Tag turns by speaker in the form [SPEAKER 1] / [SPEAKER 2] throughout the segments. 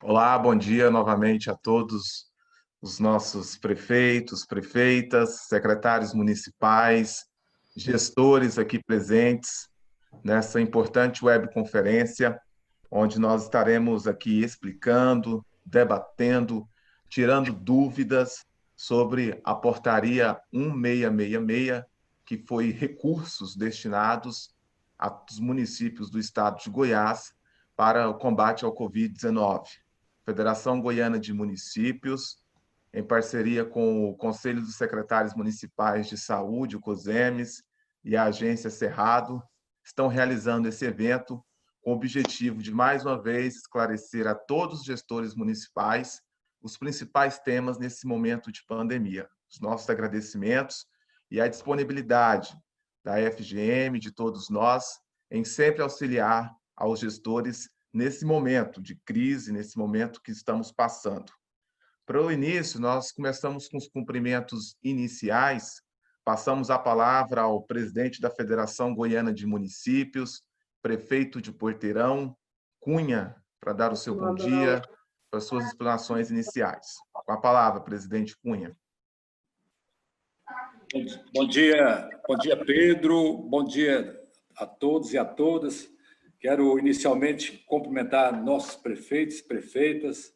[SPEAKER 1] Olá, bom dia novamente a todos os nossos prefeitos, prefeitas, secretários municipais, gestores aqui presentes nessa importante webconferência, onde nós estaremos aqui explicando, debatendo, tirando dúvidas sobre a portaria 1666, que foi recursos destinados aos municípios do estado de Goiás para o combate ao Covid-19. Federação Goiana de Municípios, em parceria com o Conselho dos Secretários Municipais de Saúde, o COSEMES, e a Agência Cerrado, estão realizando esse evento com o objetivo de, mais uma vez, esclarecer a todos os gestores municipais os principais temas nesse momento de pandemia. Os nossos agradecimentos e a disponibilidade da FGM, de todos nós, em sempre auxiliar aos gestores nesse momento de crise, nesse momento que estamos passando. Para o início, nós começamos com os cumprimentos iniciais, passamos a palavra ao presidente da Federação Goiana de Municípios, prefeito de Porteirão, Cunha, para dar o seu bom dia, para as suas explanações iniciais. Com a palavra, presidente Cunha.
[SPEAKER 2] Bom dia, Pedro. Bom dia a todos e a todas. Quero inicialmente cumprimentar nossos prefeitos, prefeitas.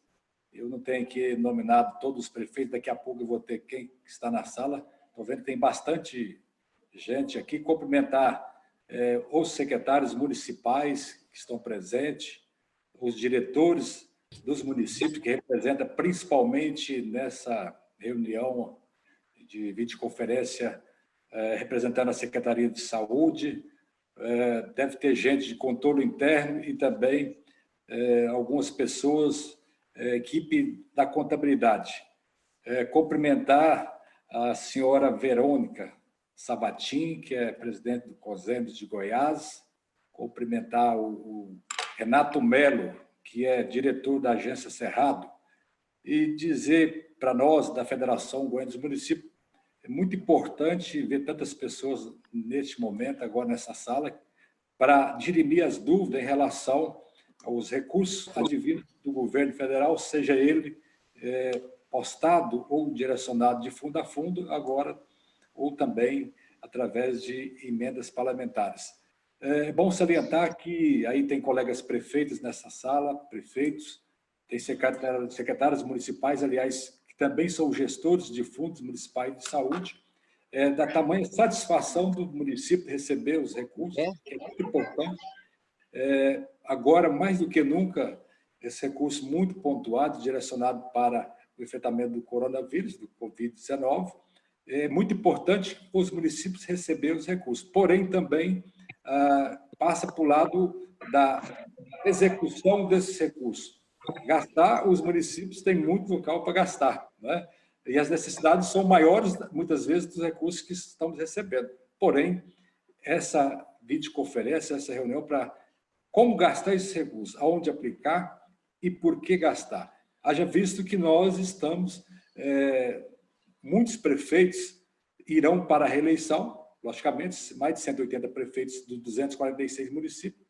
[SPEAKER 2] Eu não tenho aqui nominado todos os prefeitos, daqui a pouco eu vou ter quem está na sala. Estou vendo que tem bastante gente aqui. Cumprimentar os secretários municipais que estão presentes, os diretores dos municípios, que representam principalmente nessa reunião de videoconferência, representando a Secretaria de Saúde. Deve ter gente de controle interno e também algumas pessoas, equipe da contabilidade. Cumprimentar a senhora Verônica Sabatim, que é presidente do COSEMES de Goiás, cumprimentar o Renato Melo, que é diretor da Agência Cerrado, e dizer para nós, da Federação Goiana dos Municípios, é muito importante ver tantas pessoas neste momento, agora nessa sala, para dirimir as dúvidas em relação aos recursos advindos do governo federal, seja ele postado ou direcionado de fundo a fundo, agora, ou também através de emendas parlamentares. É bom salientar que aí tem colegas prefeitos nessa sala, prefeitos, tem secretários municipais, aliás, que também são gestores de fundos municipais de saúde, da tamanha satisfação do município receber os recursos, que é muito importante. Agora, mais do que nunca, esse recurso muito pontuado, direcionado para o enfrentamento do coronavírus, do Covid-19, é muito importante os municípios receberem os recursos. Porém, também passa para o lado da execução desses recursos. Gastar, os municípios têm muito local para gastar, né? E as necessidades são maiores, muitas vezes, dos recursos que estamos recebendo. Porém, essa videoconferência, essa reunião para como gastar esses recursos, aonde aplicar e por que gastar. Haja visto que nós estamos, muitos prefeitos irão para a reeleição, logicamente, mais de 180 prefeitos dos 246 municípios,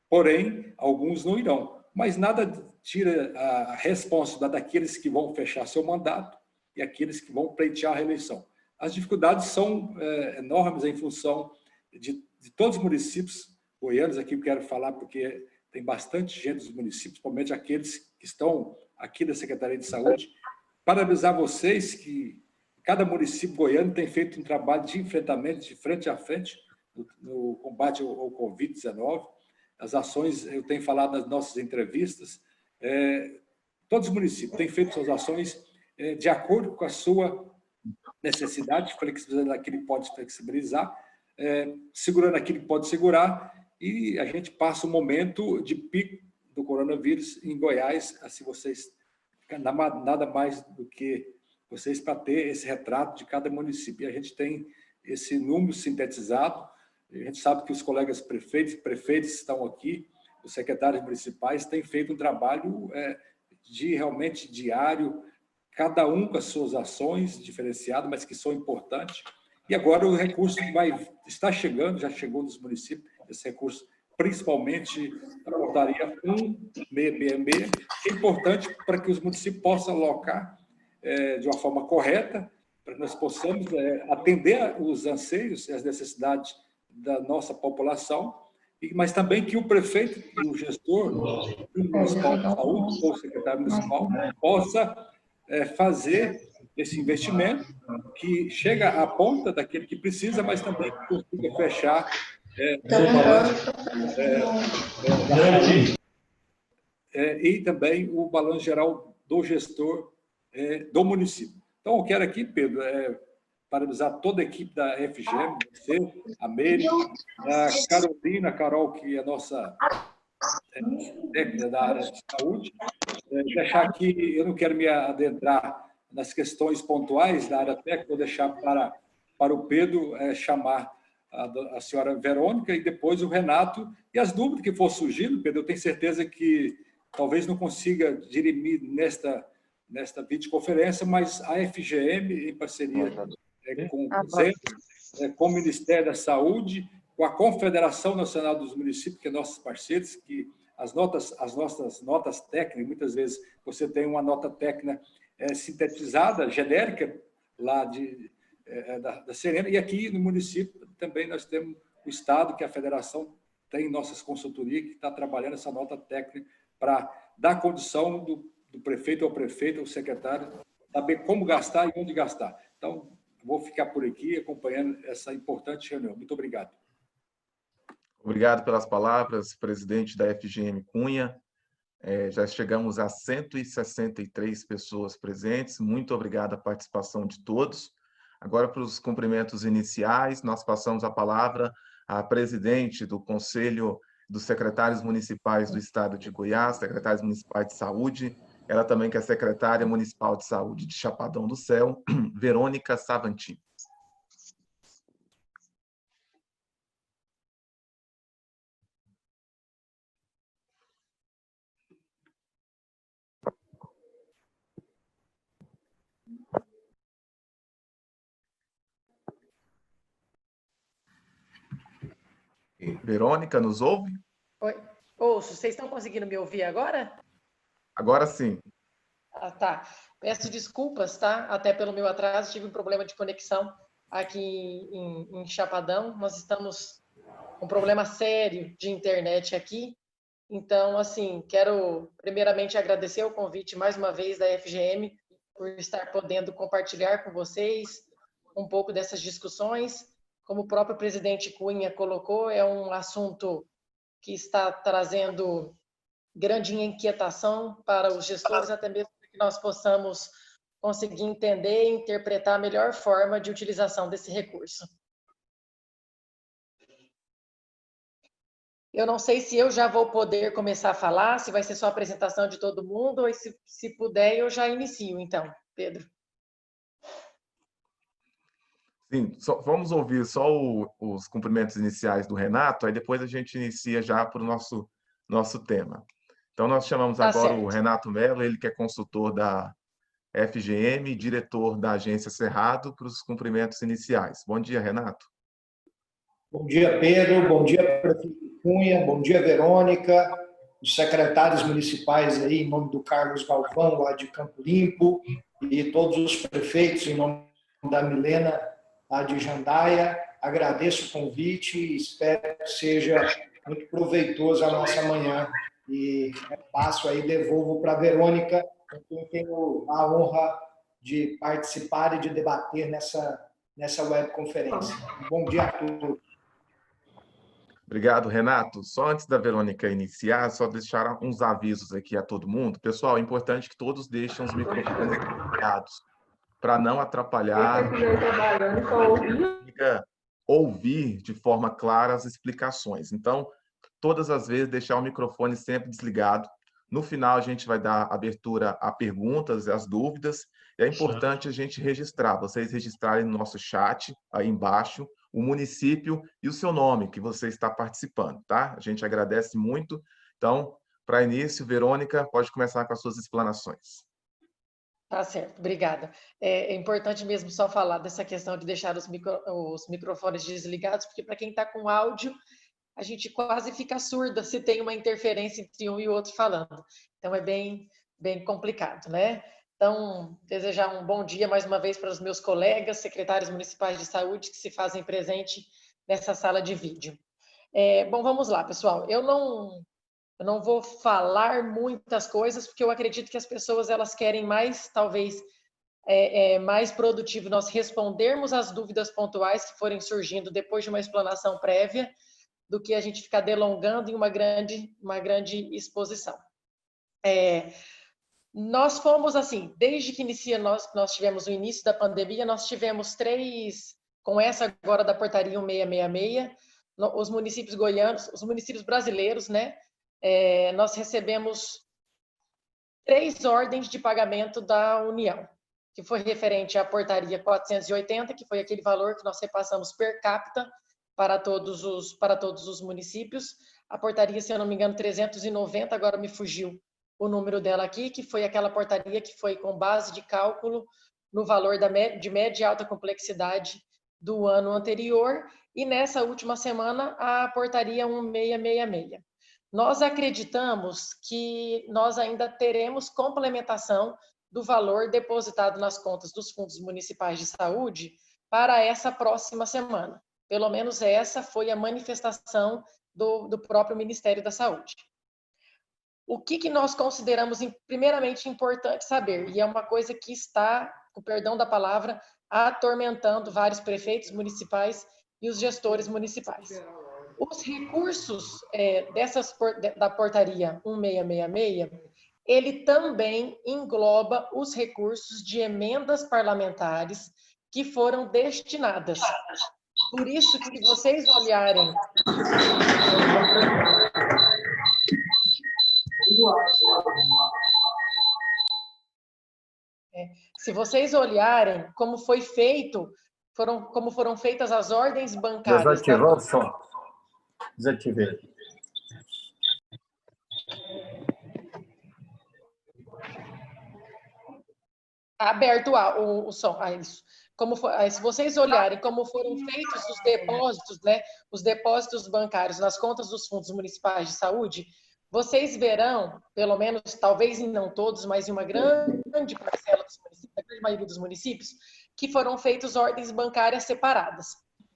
[SPEAKER 2] porém, alguns não irão. Mas nada tira a responsabilidade daqueles que vão fechar seu mandato e aqueles que vão pleitear a reeleição. As dificuldades são enormes em função de todos os municípios goianos. Aqui eu quero falar porque tem bastante gente dos municípios, principalmente aqueles que estão aqui da Secretaria de Saúde. Parabenizar vocês que cada município goiano tem feito um trabalho de enfrentamento, de frente a frente, no combate ao Covid-19. As ações, eu tenho falado nas nossas entrevistas, todos os municípios têm feito suas ações de acordo com a sua necessidade, flexibilizando aquilo que pode flexibilizar, segurando aquilo que pode segurar, e a gente passa um momento de pico do coronavírus em Goiás, assim vocês, nada mais do que vocês para ter esse retrato de cada município. E a gente tem esse número sintetizado. A gente sabe que os colegas prefeitos estão aqui, os secretários municipais têm feito um trabalho realmente diário, cada um com as suas ações diferenciadas, mas que são importantes. E agora o recurso está chegando, já chegou nos municípios, esse recurso principalmente a portaria 166, que é importante para que os municípios possam alocar de uma forma correta, para que nós possamos atender os anseios e as necessidades da nossa população, mas também que o prefeito e o gestor municipal de saúde, ou o secretário municipal, possa fazer esse investimento que chega à ponta daquele que precisa, mas também consiga fechar o balanço da saúde e também o balanço geral do gestor do município. Então, eu quero aqui, Pedro, parabenizar toda a equipe da FGM, você, a Meire, a Carolina, a Carol, que é a nossa técnica da área de saúde. Deixar aqui, eu não quero me adentrar nas questões pontuais da área técnica, vou deixar para o Pedro chamar a senhora Verônica e depois o Renato. E as dúvidas que for surgindo, Pedro, eu tenho certeza que talvez não consiga dirimir nesta videoconferência, mas a FGM, em parceria com o CENTE, com o Ministério da Saúde, com a Confederação Nacional dos Municípios, que é nossos parceiros, que as nossas notas técnicas, muitas vezes você tem uma nota técnica sintetizada, genérica, lá da Serena, e aqui no município também nós temos o Estado, que a Federação tem nossas consultorias, que está trabalhando essa nota técnica para dar condição do prefeito ao prefeito, ao secretário, saber como gastar e onde gastar. Então, vou ficar por aqui acompanhando essa importante reunião. Muito obrigado.
[SPEAKER 1] Obrigado pelas palavras, presidente da FGM Cunha. Já chegamos a 163 pessoas presentes. Muito obrigado a participação de todos. Agora, para os cumprimentos iniciais, nós passamos a palavra à presidente do Conselho dos Secretários Municipais do Estado de Goiás, secretários municipais de saúde, ela também que é secretária municipal de saúde de Chapadão do Céu, Verônica Savantin. Verônica, nos ouve?
[SPEAKER 3] Oi. Ouço. Vocês estão conseguindo me ouvir agora?
[SPEAKER 1] Agora sim.
[SPEAKER 3] Ah, tá. Peço desculpas, tá? Até pelo meu atraso, tive um problema de conexão aqui em Chapadão. Nós estamos com um problema sério de internet aqui. Então, assim, quero primeiramente agradecer o convite mais uma vez da FGM por estar podendo compartilhar com vocês um pouco dessas discussões. Como o próprio presidente Cunha colocou, é um assunto que está trazendo grande inquietação para os gestores, até mesmo para que nós possamos conseguir entender e interpretar a melhor forma de utilização desse recurso. Eu não sei se eu já vou poder começar a falar, se vai ser só a apresentação de todo mundo, ou se puder, eu já inicio, então, Pedro.
[SPEAKER 1] Sim, vamos ouvir só os cumprimentos iniciais do Renato, aí depois a gente inicia já para o nosso tema. Então, nós chamamos agora o Renato Mello, ele que é consultor da FGM, diretor da agência Cerrado, para os cumprimentos iniciais. Bom dia, Renato.
[SPEAKER 4] Bom dia, Pedro. Bom dia, prefeito Cunha. Bom dia, Verônica. Os secretários municipais aí, em nome do Carlos Galvão, lá de Campo Limpo, e todos os prefeitos, em nome da Milena, lá de Jandaia. Agradeço o convite e espero que seja muito proveitoso a nossa manhã. E passo aí, devolvo para a Verônica, com quem tenho a honra de participar e de debater nessa webconferência. Bom dia a todos.
[SPEAKER 1] Obrigado, Renato. Só antes da Verônica iniciar, só deixar uns avisos aqui a todo mundo. Pessoal, é importante que todos deixem os microfones ligados, para não atrapalhar ouvir de forma clara as explicações. Então, todas as vezes, deixar o microfone sempre desligado. No final, a gente vai dar abertura a perguntas e as dúvidas. E é importante a gente registrar, vocês registrarem no nosso chat, aí embaixo, o município e o seu nome que você está participando, tá? A gente agradece muito. Então, para início, Verônica, pode começar com as suas explanações.
[SPEAKER 3] Tá certo, obrigada. É importante mesmo só falar dessa questão de deixar os microfones desligados, porque para quem está com áudio, a gente quase fica surda se tem uma interferência entre um e o outro falando. Então, é bem complicado, né? Então, desejar um bom dia mais uma vez para os meus colegas, secretários municipais de saúde que se fazem presente nessa sala de vídeo. Bom, vamos lá, pessoal. Eu não vou falar muitas coisas, porque eu acredito que as pessoas elas querem mais, talvez, mais produtivo nós respondermos as dúvidas pontuais que forem surgindo depois de uma explanação prévia, do que a gente ficar delongando em uma grande exposição. Nós fomos assim, desde que nós tivemos o início da pandemia, nós tivemos com essa agora da portaria 1666, os municípios goianos, os municípios brasileiros, né? Nós recebemos 3 ordens de pagamento da União, que foi referente à portaria 480, que foi aquele valor que nós repassamos per capita para todos os municípios. A portaria, se eu não me engano, 390, agora me fugiu o número dela aqui, que foi aquela portaria que foi com base de cálculo no valor de média e alta complexidade do ano anterior, e nessa última semana a portaria 1666. Nós acreditamos que nós ainda teremos complementação do valor depositado nas contas dos fundos municipais de saúde para essa próxima semana. Pelo menos essa foi a manifestação do próprio Ministério da Saúde. O que nós consideramos primeiramente importante saber, e é uma coisa que está, com perdão da palavra, atormentando vários prefeitos municipais e os gestores municipais. Os recursos da portaria 1666, ele também engloba os recursos de emendas parlamentares que foram destinadas. Por isso que, se vocês olharem... Se vocês olharem como foi feito, como foram feitas as ordens bancárias...
[SPEAKER 5] Desativou o som. Desativei.
[SPEAKER 3] Aberto o som. Isso. Se vocês olharem como foram feitos os depósitos, né, os depósitos bancários nas contas dos fundos municipais de saúde, vocês verão, pelo menos, talvez não todos, mas em uma grande parcela dos municípios, a grande maioria dos municípios, que foram feitas ordens bancárias separadas.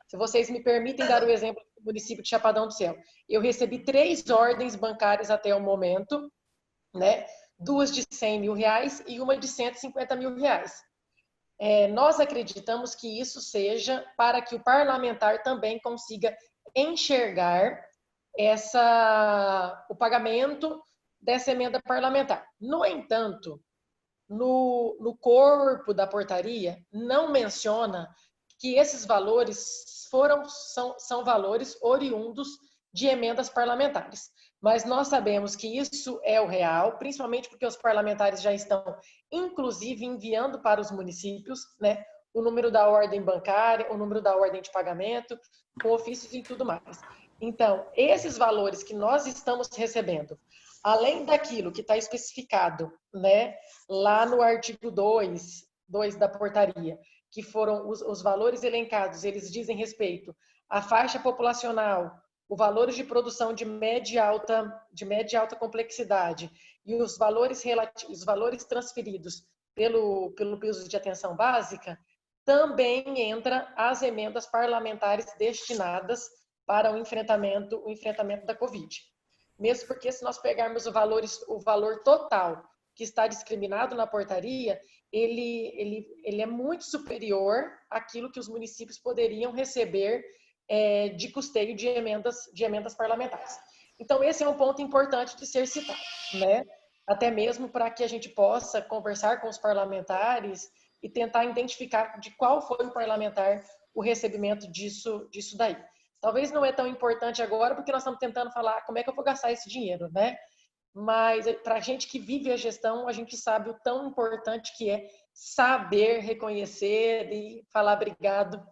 [SPEAKER 3] Se vocês me permitem dar o exemplo do município de Chapadão do Céu, eu recebi 3 ordens bancárias até o momento, né? 2 de R$100 mil e uma de R$150 mil. Nós acreditamos que isso seja para que o parlamentar também consiga enxergar o pagamento dessa emenda parlamentar. No entanto, no corpo da portaria, não menciona que esses valores são valores oriundos de emendas parlamentares. Mas nós sabemos que isso é o real, principalmente porque os parlamentares já estão, inclusive, enviando para os municípios, né, o número da ordem bancária, o número da ordem de pagamento, com ofícios e tudo mais. Então, esses valores que nós estamos recebendo, além daquilo que está especificado, né, lá no artigo 2 da portaria, que foram os valores elencados, eles dizem respeito à faixa populacional, os valores de produção de média e alta complexidade e os valores transferidos pelo piso de atenção básica, também entra as emendas parlamentares destinadas para o enfrentamento da Covid. Mesmo porque, se nós pegarmos o valor total que está discriminado na portaria, ele é muito superior àquilo que os municípios poderiam receber de custeio de emendas parlamentares. Então, esse é um ponto importante de ser citado, né? Até mesmo para que a gente possa conversar com os parlamentares e tentar identificar de qual foi o parlamentar o recebimento disso daí. Talvez não é tão importante agora, porque nós estamos tentando falar como é que eu vou gastar esse dinheiro, né? Mas para a gente que vive a gestão, a gente sabe o tão importante que é saber reconhecer e falar obrigado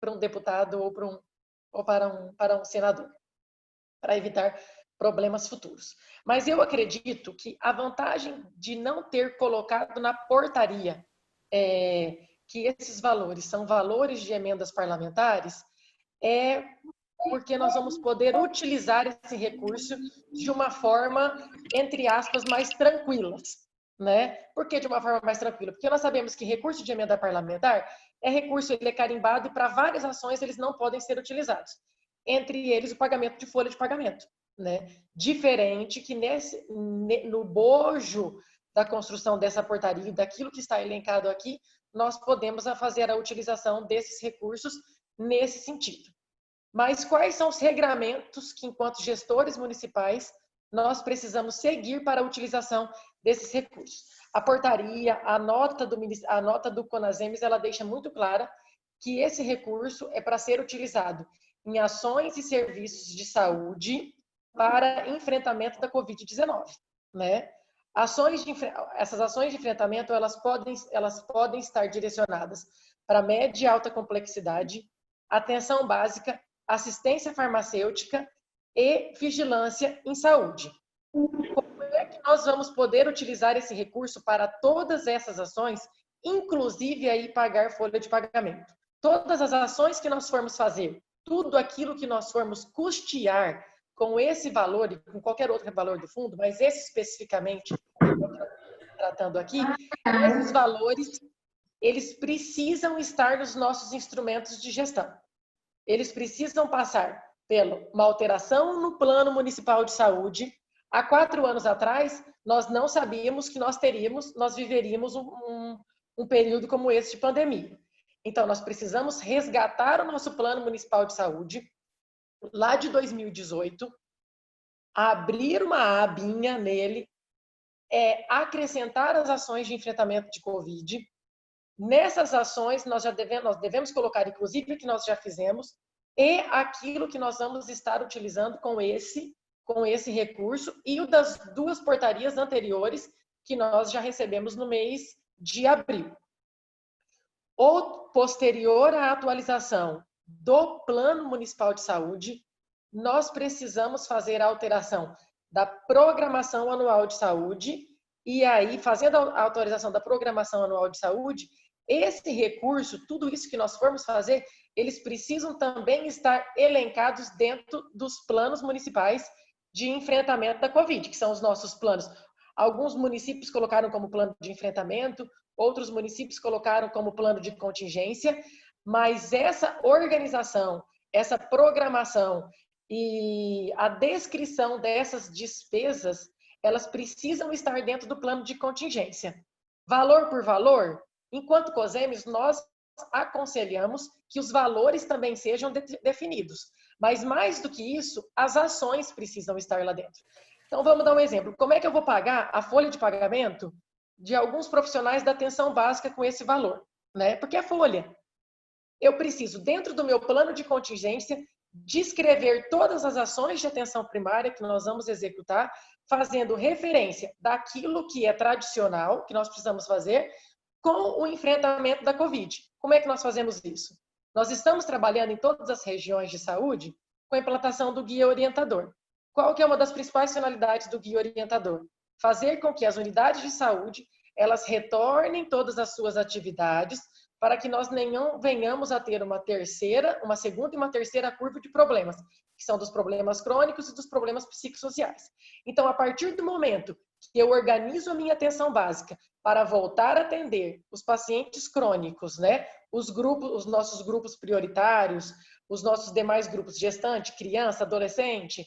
[SPEAKER 3] para um deputado ou para um senador, para evitar problemas futuros. Mas eu acredito que a vantagem de não ter colocado na portaria que esses valores são valores de emendas parlamentares porque nós vamos poder utilizar esse recurso de uma forma, entre aspas, mais tranquila, né? Por que de uma forma mais tranquila? Porque nós sabemos que recurso de emenda parlamentar é recurso, ele é carimbado e para várias ações eles não podem ser utilizados. Entre eles o pagamento de folha de pagamento, né? Diferente que no bojo da construção dessa portaria, daquilo que está elencado aqui, nós podemos fazer a utilização desses recursos nesse sentido. Mas quais são os regramentos que, enquanto gestores municipais, nós precisamos seguir para a utilização desses recursos? A portaria, a nota do CONASEMES, ela deixa muito clara que esse recurso é para ser utilizado em ações e serviços de saúde para enfrentamento da Covid-19, né? Essas ações de enfrentamento, elas podem estar direcionadas para média e alta complexidade, atenção básica, assistência farmacêutica e vigilância em saúde. Como é que nós vamos poder utilizar esse recurso para todas essas ações, inclusive aí pagar folha de pagamento? Todas as ações que nós formos fazer, tudo aquilo que nós formos custear com esse valor e com qualquer outro valor do fundo, mas esse especificamente, tratando aqui, esses valores, eles precisam estar nos nossos instrumentos de gestão. Eles precisam passar por uma alteração no Plano Municipal de Saúde. Há 4 anos atrás, nós não sabíamos que nós viveríamos um período como esse de pandemia. Então, nós precisamos resgatar o nosso Plano Municipal de Saúde, lá de 2018, abrir uma abinha nele, acrescentar as ações de enfrentamento de Covid. Nessas ações, nós devemos colocar, inclusive, o que nós já fizemos, e aquilo que nós vamos estar utilizando com esse recurso e o das 2 portarias anteriores que nós já recebemos no mês de abril. Ou posterior à atualização do Plano Municipal de Saúde, nós precisamos fazer a alteração da programação anual de saúde e aí, fazendo a atualização da programação anual de saúde, esse recurso, tudo isso que nós formos fazer, eles precisam também estar elencados dentro dos planos municipais de enfrentamento da Covid, que são os nossos planos. Alguns municípios colocaram como plano de enfrentamento, outros municípios colocaram como plano de contingência, mas essa organização, essa programação e a descrição dessas despesas, elas precisam estar dentro do plano de contingência. Valor por valor, enquanto COSEMES, nós aconselhamos que os valores também sejam definidos. Mas mais do que isso, as ações precisam estar lá dentro. Então, vamos dar um exemplo. Como é que eu vou pagar a folha de pagamento de alguns profissionais da atenção básica com esse valor, né? Porque é folha. Eu preciso, dentro do meu plano de contingência, descrever todas as ações de atenção primária que nós vamos executar, fazendo referência daquilo que é tradicional, que nós precisamos fazer, com o enfrentamento da Covid. Como é que nós fazemos isso? Nós estamos trabalhando em todas as regiões de saúde com a implantação do guia orientador. Qual que é uma das principais finalidades do guia orientador? Fazer com que as unidades de saúde, elas retornem todas as suas atividades para que nós não venhamos a ter uma segunda e uma terceira curva de problemas, que são dos problemas crônicos e dos problemas psicossociais. Então, a partir do momento que eu organizo a minha atenção básica para voltar a atender os pacientes crônicos, né? Os nossos grupos prioritários, os nossos demais grupos, gestante, criança, adolescente,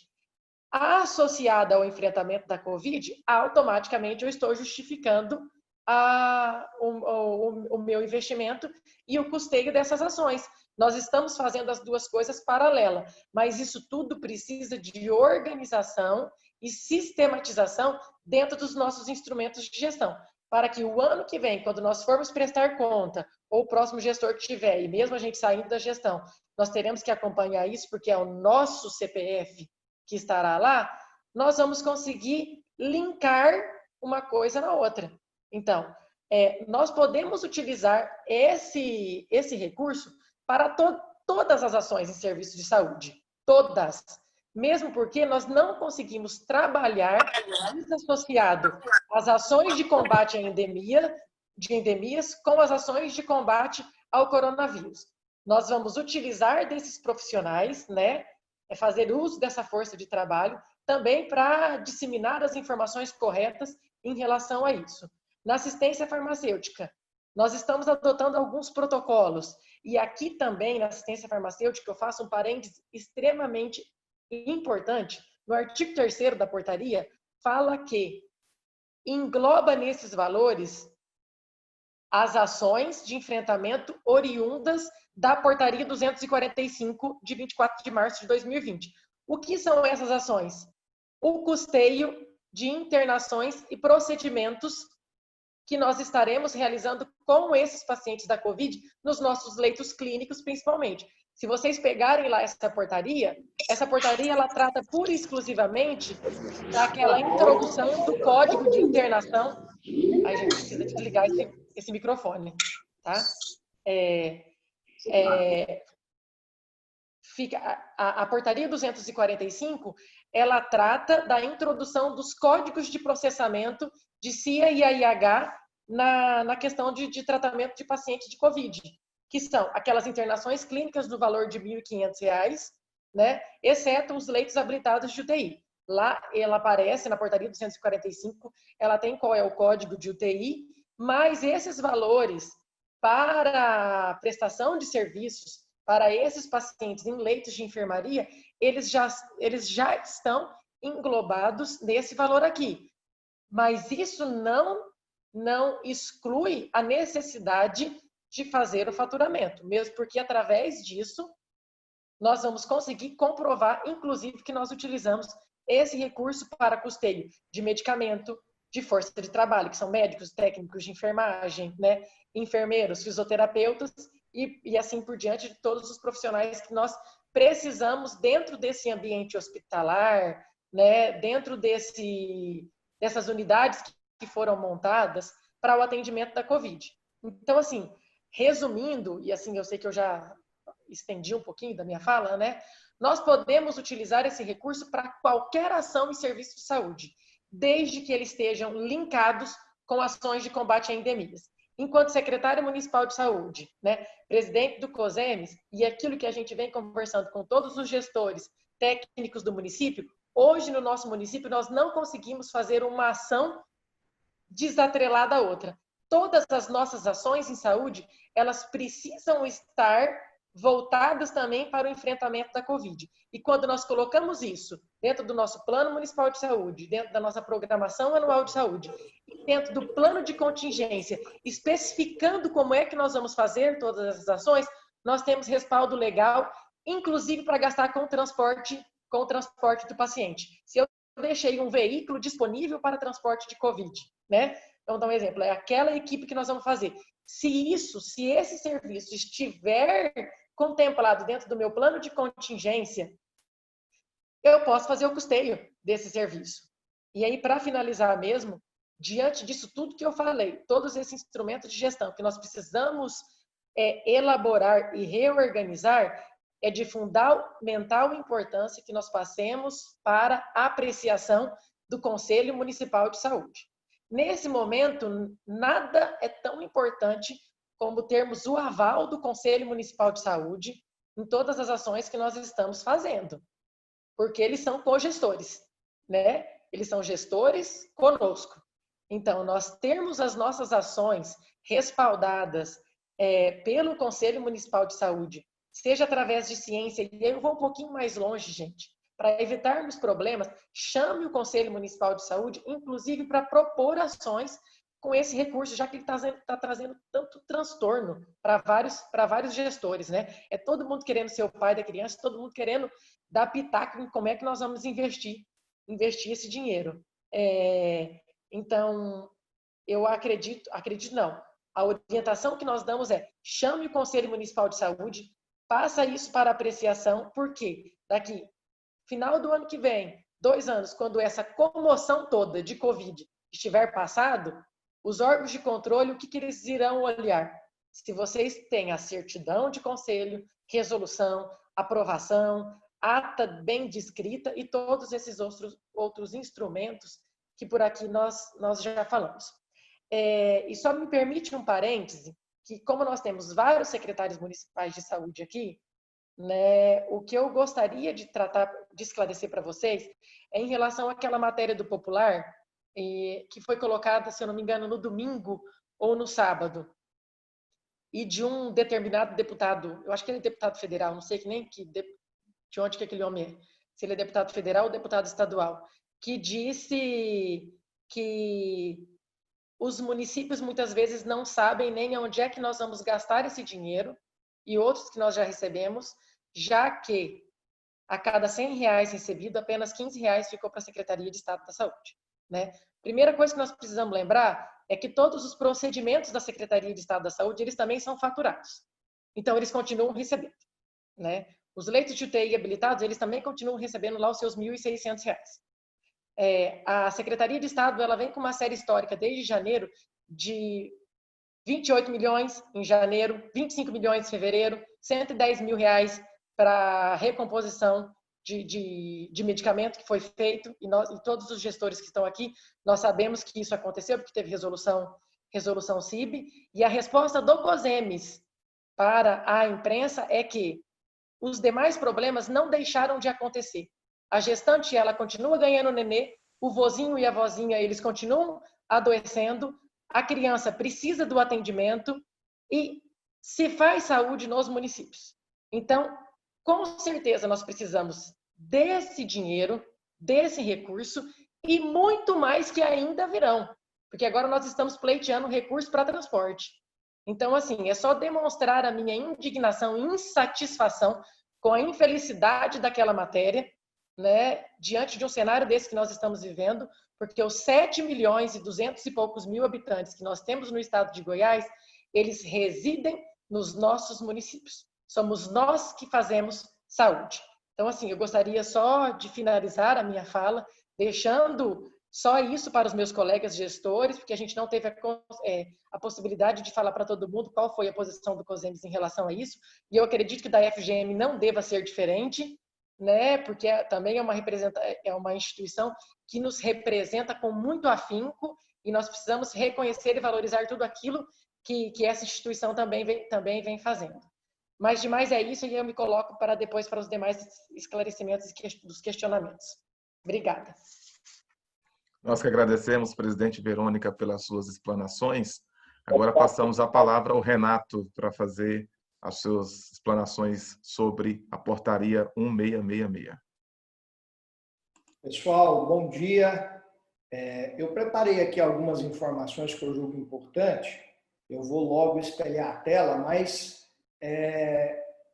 [SPEAKER 3] associada ao enfrentamento da Covid, automaticamente eu estou justificando o meu investimento e o custeio dessas ações. Nós estamos fazendo as duas coisas paralelas, mas isso tudo precisa de organização e sistematização dentro dos nossos instrumentos de gestão, para que o ano que vem, quando nós formos prestar conta, ou o próximo gestor que tiver, e mesmo a gente saindo da gestão, nós teremos que acompanhar isso, porque é o nosso CPF que estará lá, nós vamos conseguir linkar uma coisa na outra. Então, nós podemos utilizar esse recurso para todas as ações em serviço de saúde, todas. Mesmo porque nós não conseguimos trabalhar desassociado as ações de combate à endemias com as ações de combate ao coronavírus. Nós vamos utilizar desses profissionais, né, é fazer uso dessa força de trabalho também para disseminar as informações corretas em relação a isso. Na assistência farmacêutica, nós estamos adotando alguns protocolos. E aqui também, na assistência farmacêutica, eu faço um parênteses extremamente importante. No artigo 3º da portaria, fala que engloba nesses valores as ações de enfrentamento oriundas da portaria 245, de 24 de março de 2020. O que são essas ações? O custeio de internações e procedimentos que nós estaremos realizando com esses pacientes da Covid nos nossos leitos clínicos, principalmente. Se vocês pegarem lá essa portaria ela trata pura e exclusivamente daquela introdução do código de internação. A gente precisa desligar esse microfone, tá? A portaria 245, ela trata da introdução dos códigos de processamento de CIA e AIH na questão de tratamento de pacientes de Covid, que são aquelas internações clínicas do valor de R$ 1.500, né, exceto os leitos habilitados de UTI. Lá ela aparece na portaria 245, ela tem qual é o código de UTI, mas esses valores para prestação de serviços para esses pacientes em leitos de enfermaria, eles já estão englobados nesse valor aqui. Mas isso não exclui a necessidade de fazer o faturamento, mesmo porque através disso nós vamos conseguir comprovar, inclusive, que nós utilizamos esse recurso para custeio de medicamento, de força de trabalho, que são médicos, técnicos de enfermagem, né, enfermeiros, fisioterapeutas e assim por diante, de todos os profissionais que nós precisamos dentro desse ambiente hospitalar, né, dentro dessas unidades que foram montadas para o atendimento da Covid. Então, assim, resumindo, e assim eu sei que eu já estendi um pouquinho da minha fala, né? Nós podemos utilizar esse recurso para qualquer ação e serviço de saúde, desde que eles estejam linkados com ações de combate a endemias. Enquanto secretário municipal de saúde, né, presidente do COSEMES, e aquilo que a gente vem conversando com todos os gestores técnicos do município, hoje no nosso município nós não conseguimos fazer uma ação desatrelada à outra. Todas as nossas ações em saúde, elas precisam estar voltadas também para o enfrentamento da Covid. E quando nós colocamos isso dentro do nosso Plano Municipal de Saúde, dentro da nossa Programação Anual de Saúde, dentro do plano de contingência, especificando como é que nós vamos fazer todas essas ações, nós temos respaldo legal, inclusive para gastar com o transporte do paciente. Se eu deixei um veículo disponível para transporte de Covid, né? Então, dar um exemplo, é aquela equipe que nós vamos fazer. Se esse serviço estiver contemplado dentro do meu plano de contingência, eu posso fazer o custeio desse serviço. E aí, para finalizar mesmo, diante disso tudo que eu falei, todos esses instrumentos de gestão que nós precisamos elaborar e reorganizar, é de fundamental importância que nós passemos para a apreciação do Conselho Municipal de Saúde. Nesse momento, nada é tão importante como termos o aval do Conselho Municipal de Saúde em todas as ações que nós estamos fazendo, porque eles são cogestores, né? Eles são gestores conosco. Então, nós termos as nossas ações respaldadas pelo Conselho Municipal de Saúde, seja através de ciência, e eu vou um pouquinho mais longe, gente, para evitarmos problemas, chame o Conselho Municipal de Saúde, inclusive para propor ações com esse recurso, já que ele está trazendo tanto transtorno para vários gestores, né? É todo mundo querendo ser o pai da criança, todo mundo querendo dar pitaco em como é que nós vamos investir esse dinheiro. Então, eu acredito não. A orientação que nós damos é: chame o Conselho Municipal de Saúde, passa isso para apreciação, porque daqui final do ano que vem, 2 anos, quando essa comoção toda de Covid estiver passado, os órgãos de controle, o que eles irão olhar? Se vocês têm a certidão de conselho, resolução, aprovação, ata bem descrita e todos esses outros instrumentos que por aqui nós já falamos. E só me permite um parêntese, que como nós temos vários secretários municipais de saúde aqui, né? O que eu gostaria de tratar, de esclarecer para vocês, é em relação àquela matéria do Popular, que foi colocada, se eu não me engano, no domingo ou no sábado, e de um determinado deputado, eu acho que ele é deputado federal, não sei de onde que aquele homem é, se ele é deputado federal ou deputado estadual, que disse que os municípios muitas vezes não sabem nem onde é que nós vamos gastar esse dinheiro, e outros que nós já recebemos, já que a cada R$ 100 recebido, apenas R$ 15 ficou para a Secretaria de Estado da Saúde, né? Primeira coisa que nós precisamos lembrar é que todos os procedimentos da Secretaria de Estado da Saúde, eles também são faturados. Então, eles continuam recebendo, né? Os leitos de UTI habilitados, eles também continuam recebendo lá os seus R$ 1.600. A Secretaria de Estado, ela vem com uma série histórica desde janeiro de 28 milhões em janeiro, 25 milhões em fevereiro, R$ 110 mil para recomposição de medicamento que foi feito, e todos os gestores que estão aqui, nós sabemos que isso aconteceu, porque teve resolução CIB, e a resposta do COSEMES para a imprensa é que os demais problemas não deixaram de acontecer. A gestante, ela continua ganhando nenê, o vozinho e a vozinha, eles continuam adoecendo, a criança precisa do atendimento e se faz saúde nos municípios. Então, com certeza, nós precisamos desse dinheiro, desse recurso e muito mais que ainda virão, porque agora nós estamos pleiteando recurso para transporte. Então, assim, é só demonstrar a minha indignação e insatisfação com a infelicidade daquela matéria, né, diante de um cenário desse que nós estamos vivendo, porque os 7 milhões e 200 e poucos mil habitantes que nós temos no estado de Goiás, eles residem nos nossos municípios. Somos nós que fazemos saúde. Então, assim, eu gostaria só de finalizar a minha fala, deixando só isso para os meus colegas gestores, porque a gente não teve a possibilidade de falar para todo mundo qual foi a posição do COSEMES em relação a isso, e eu acredito que da FGM não deva ser diferente, né? Porque também é uma instituição que nos representa com muito afinco, e nós precisamos reconhecer e valorizar tudo aquilo que essa instituição também vem fazendo. Mas demais é isso, e eu me coloco para depois para os demais esclarecimentos dos questionamentos. Obrigada.
[SPEAKER 1] Nós que agradecemos, presidente Verônica, pelas suas explanações. Agora passamos a palavra ao Renato para fazer as suas explanações sobre a portaria 1666.
[SPEAKER 4] Pessoal, bom dia. Eu preparei aqui algumas informações que eu julgo importante. Eu vou logo espelhar a tela, mas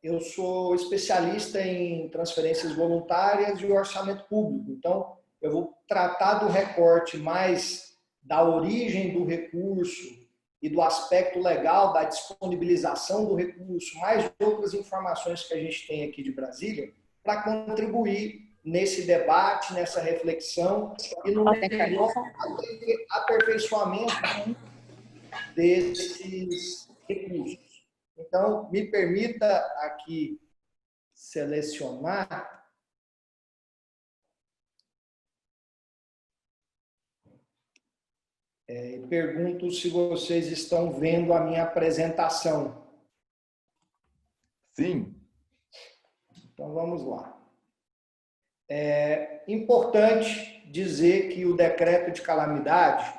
[SPEAKER 4] eu sou especialista em transferências voluntárias e orçamento público. Então, eu vou tratar do recorte mais da origem do recurso e do aspecto legal da disponibilização do recurso, mais outras informações que a gente tem aqui de Brasília, para contribuir nesse debate, nessa reflexão e no melhor aperfeiçoamento desses recursos. Então, me permita aqui selecionar. Pergunto se vocês estão vendo a minha apresentação.
[SPEAKER 1] Sim.
[SPEAKER 4] Então, vamos lá. É importante dizer que o decreto de calamidade,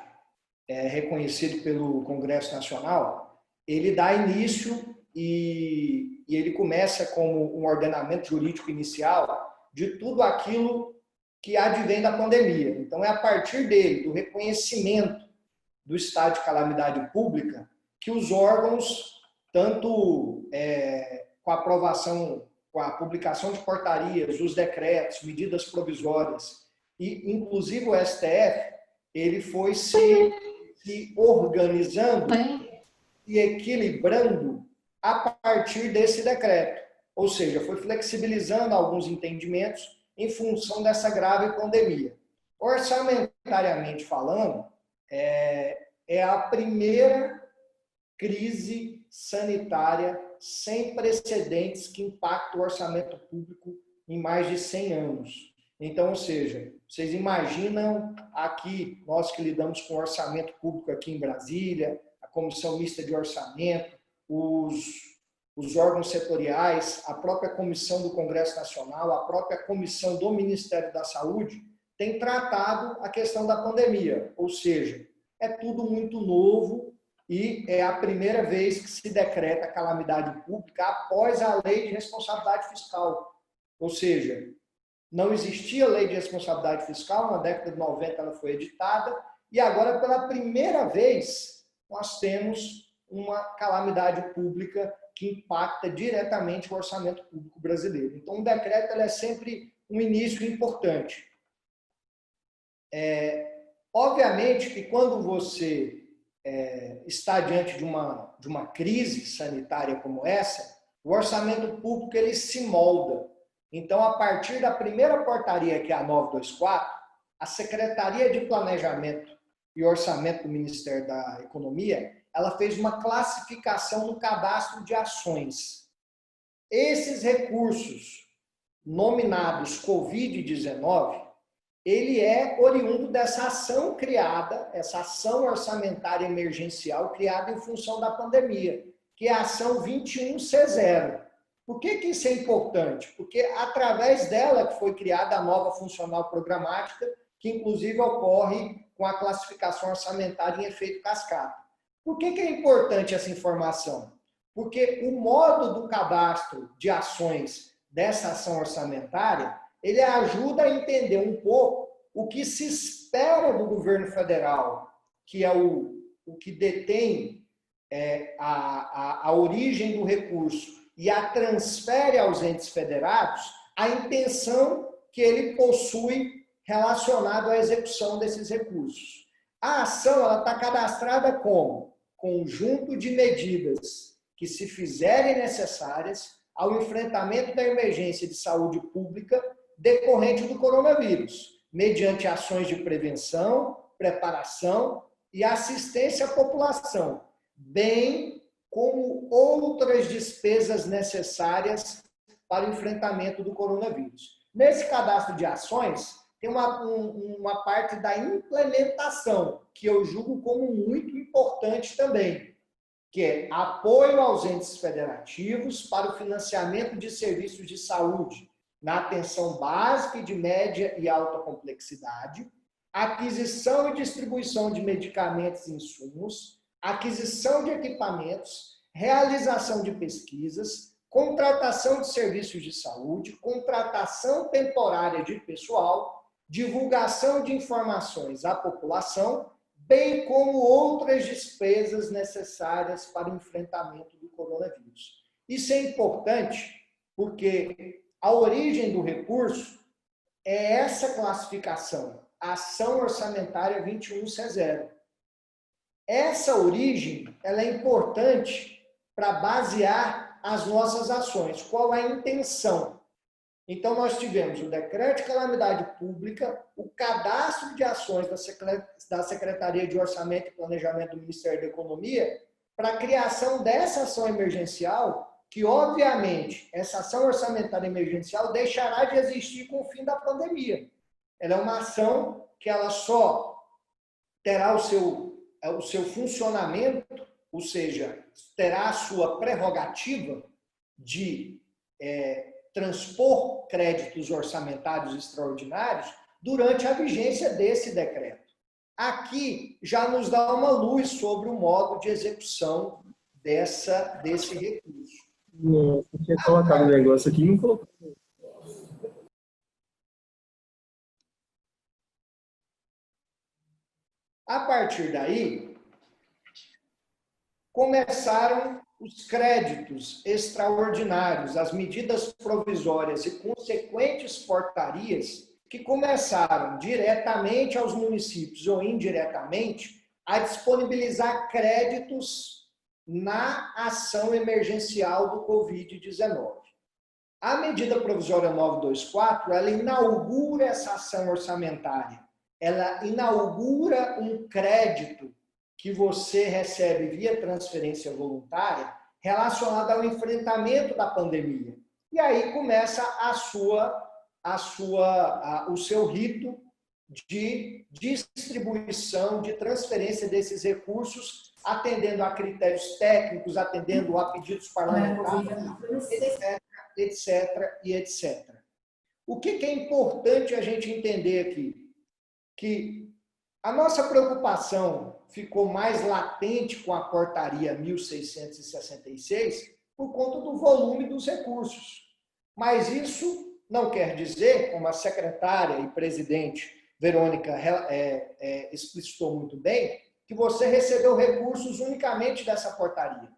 [SPEAKER 4] reconhecido pelo Congresso Nacional, ele dá início e ele começa como um ordenamento jurídico inicial de tudo aquilo que advém da pandemia. Então, é a partir dele, do reconhecimento do estado de calamidade pública, que os órgãos, tanto com a aprovação, com a publicação de portarias, os decretos, medidas provisórias, e inclusive o STF, ele foi se organizando e equilibrando a partir desse decreto. Ou seja, foi flexibilizando alguns entendimentos em função dessa grave pandemia. Orçamentariamente falando, é a primeira crise sanitária sem precedentes que impacta o orçamento público em mais de 100 anos. Então, ou seja, vocês imaginam aqui, nós que lidamos com orçamento público aqui em Brasília, a Comissão Mista de Orçamento, os os órgãos setoriais, a própria comissão do Congresso Nacional, a própria comissão do Ministério da Saúde, tem tratado a questão da pandemia, ou seja, é tudo muito novo e é a primeira vez que se decreta calamidade pública após a Lei de Responsabilidade Fiscal. Ou seja, não existia Lei de Responsabilidade Fiscal, na década de 90 ela foi editada, e agora, pela primeira vez, nós temos uma calamidade pública que impacta diretamente o orçamento público brasileiro. Então, o decreto é sempre um início importante. Obviamente que quando você está diante de uma crise sanitária como essa, o orçamento público ele se molda. Então, a partir da primeira portaria, que é a 924, a Secretaria de Planejamento e Orçamento do Ministério da Economia, ela fez uma classificação no cadastro de ações. Esses recursos nominados Covid-19, ele é oriundo dessa ação criada, essa ação orçamentária emergencial criada em função da pandemia, que é a ação 21C0. Por que isso é importante? Porque através dela que foi criada a nova funcional programática, que inclusive ocorre com a classificação orçamentária em efeito cascata. Por que é importante essa informação? Porque o modo do cadastro de ações dessa ação orçamentária, ele ajuda a entender um pouco o que se espera do governo federal, que é o que detém a origem do recurso e a transfere aos entes federados, a intenção que ele possui relacionado à execução desses recursos. A ação está cadastrada como conjunto de medidas que se fizerem necessárias ao enfrentamento da emergência de saúde pública decorrente do coronavírus, mediante ações de prevenção, preparação e assistência à população, bem como outras despesas necessárias para o enfrentamento do coronavírus. Nesse cadastro de ações, tem uma parte da implementação, que eu julgo como muito importante também, que é apoio aos entes federativos para o financiamento de serviços de saúde na atenção básica e de média e alta complexidade, aquisição e distribuição de medicamentos e insumos, aquisição de equipamentos, realização de pesquisas, contratação de serviços de saúde, contratação temporária de pessoal, divulgação de informações à população, bem como outras despesas necessárias para o enfrentamento do coronavírus. Isso é importante porque a origem do recurso é essa classificação, Ação Orçamentária 21C0. Essa origem ela é importante para basear as nossas ações. Qual é a intenção? Então, nós tivemos o decreto de calamidade pública, o cadastro de ações da Secretaria de Orçamento e Planejamento do Ministério da Economia para a criação dessa ação emergencial, que, obviamente, essa ação orçamentária emergencial deixará de existir com o fim da pandemia. Ela é uma ação que ela só terá o seu funcionamento, ou seja, terá a sua prerrogativa de transpor créditos orçamentários extraordinários durante a vigência desse decreto. Aqui já nos dá uma luz sobre o modo de execução desse recurso.
[SPEAKER 5] Nossa, eu tinha colocado o negócio aqui e não colocou.
[SPEAKER 4] A partir daí, começaram os créditos extraordinários, as medidas provisórias e consequentes portarias que começaram diretamente aos municípios ou indiretamente a disponibilizar créditos na ação emergencial do Covid-19. A medida provisória 924, ela inaugura essa ação orçamentária, ela inaugura um crédito que você recebe via transferência voluntária relacionado ao enfrentamento da pandemia. E aí começa o seu rito de distribuição, de transferência desses recursos, atendendo a critérios técnicos, atendendo a pedidos parlamentares, etc, etc. O que é importante a gente entender aqui? Que a nossa preocupação ficou mais latente com a portaria 1666 por conta do volume dos recursos. Mas isso não quer dizer, como a secretária e presidente Verônica explicitou muito bem, que você recebeu recursos unicamente dessa portaria.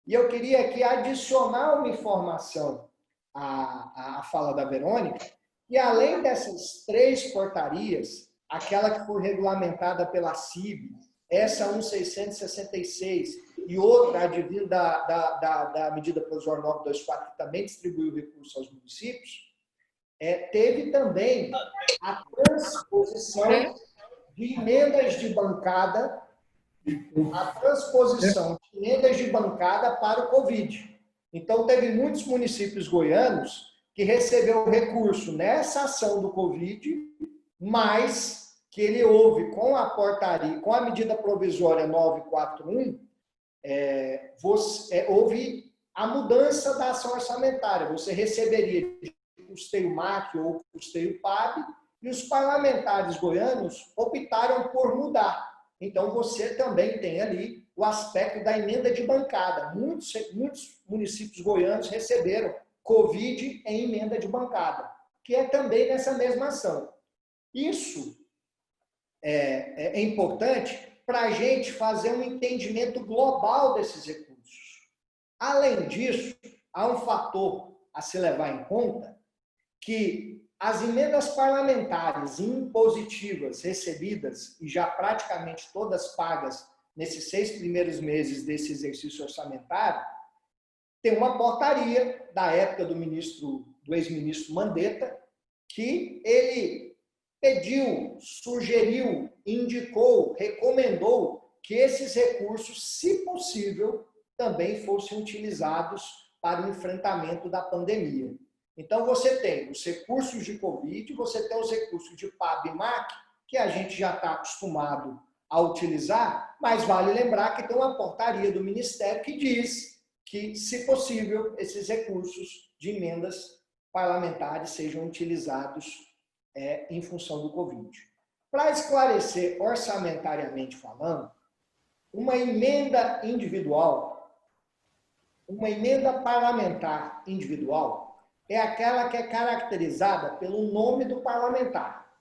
[SPEAKER 4] E eu queria aqui adicionar uma informação à fala da Verônica, e além dessas 3 portarias, aquela que foi regulamentada pela CIB, essa 1666 e outra advinda da medida provisória 924, que também distribuiu recursos aos municípios, teve também a transposição de emendas de bancada, para o Covid. Então, teve muitos municípios goianos que recebeu recurso nessa ação do Covid, mas que ele houve com a portaria, com a medida provisória 941, houve a mudança da ação orçamentária. Você receberia de custeio MAC ou custeio PAB, e os parlamentares goianos optaram por mudar. Então, você também tem ali o aspecto da emenda de bancada. Muitos municípios goianos receberam Covid em emenda de bancada, que é também nessa mesma ação. Isso é importante para a gente fazer um entendimento global desses recursos. Além disso, há um fator a se levar em conta, que as emendas parlamentares impositivas recebidas, e já praticamente todas pagas nesses 6 primeiros meses desse exercício orçamentário, tem uma portaria da época do ex-ministro Mandetta, que ele pediu, sugeriu, indicou, recomendou que esses recursos, se possível, também fossem utilizados para o enfrentamento da pandemia. Então, você tem os recursos de Covid, você tem os recursos de PAB e MAC, que a gente já está acostumado a utilizar, mas vale lembrar que tem uma portaria do Ministério que diz que, se possível, esses recursos de emendas parlamentares sejam utilizados em função do Covid. Para esclarecer orçamentariamente falando, uma emenda individual, uma emenda parlamentar individual, é aquela que é caracterizada pelo nome do parlamentar.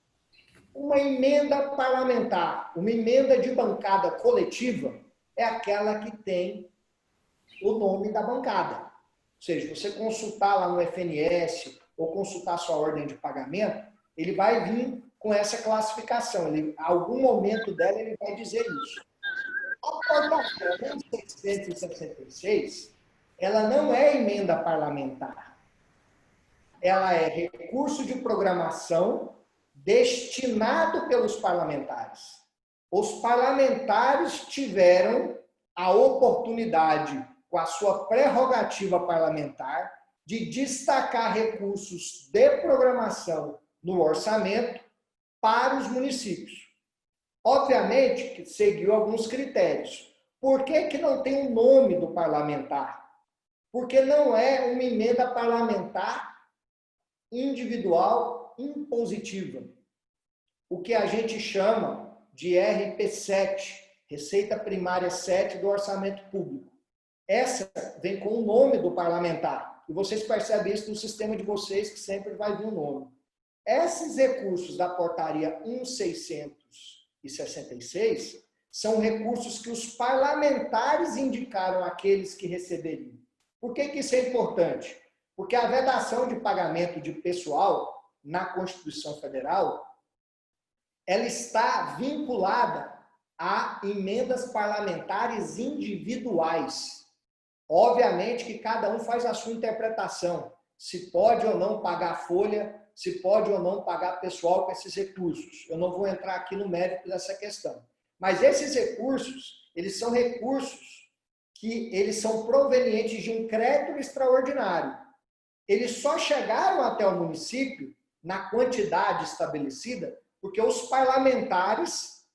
[SPEAKER 4] Uma emenda parlamentar, uma emenda de bancada coletiva, é aquela que tem o nome da bancada. Ou seja, você consultar lá no FNS ou consultar sua ordem de pagamento, ele vai vir com essa classificação. Em algum momento dela, ele vai dizer isso. A portaria 1666, ela não é emenda parlamentar. Ela é recurso de programação destinado pelos parlamentares. Os parlamentares tiveram a oportunidade, com a sua prerrogativa parlamentar, de destacar recursos de programação no orçamento para os municípios. Obviamente que seguiu alguns critérios. Por que não tem o nome do parlamentar? Porque não é uma emenda parlamentar individual impositiva, o que a gente chama de RP7, Receita Primária 7 do Orçamento Público. Essa vem com o nome do parlamentar, e vocês percebem isso no sistema de vocês, que sempre vai vir o nome. Esses recursos da portaria 1666 são recursos que os parlamentares indicaram àqueles que receberiam. Por que isso é importante? Porque a vedação de pagamento de pessoal na Constituição Federal, ela está vinculada a emendas parlamentares individuais. Obviamente que cada um faz a sua interpretação, se pode ou não pagar folha, se pode ou não pagar pessoal com esses recursos. Eu não vou entrar aqui no mérito dessa questão. Mas esses recursos, eles são recursos que eles são provenientes de um crédito extraordinário. Eles só chegaram até o município, na quantidade estabelecida, porque os parlamentares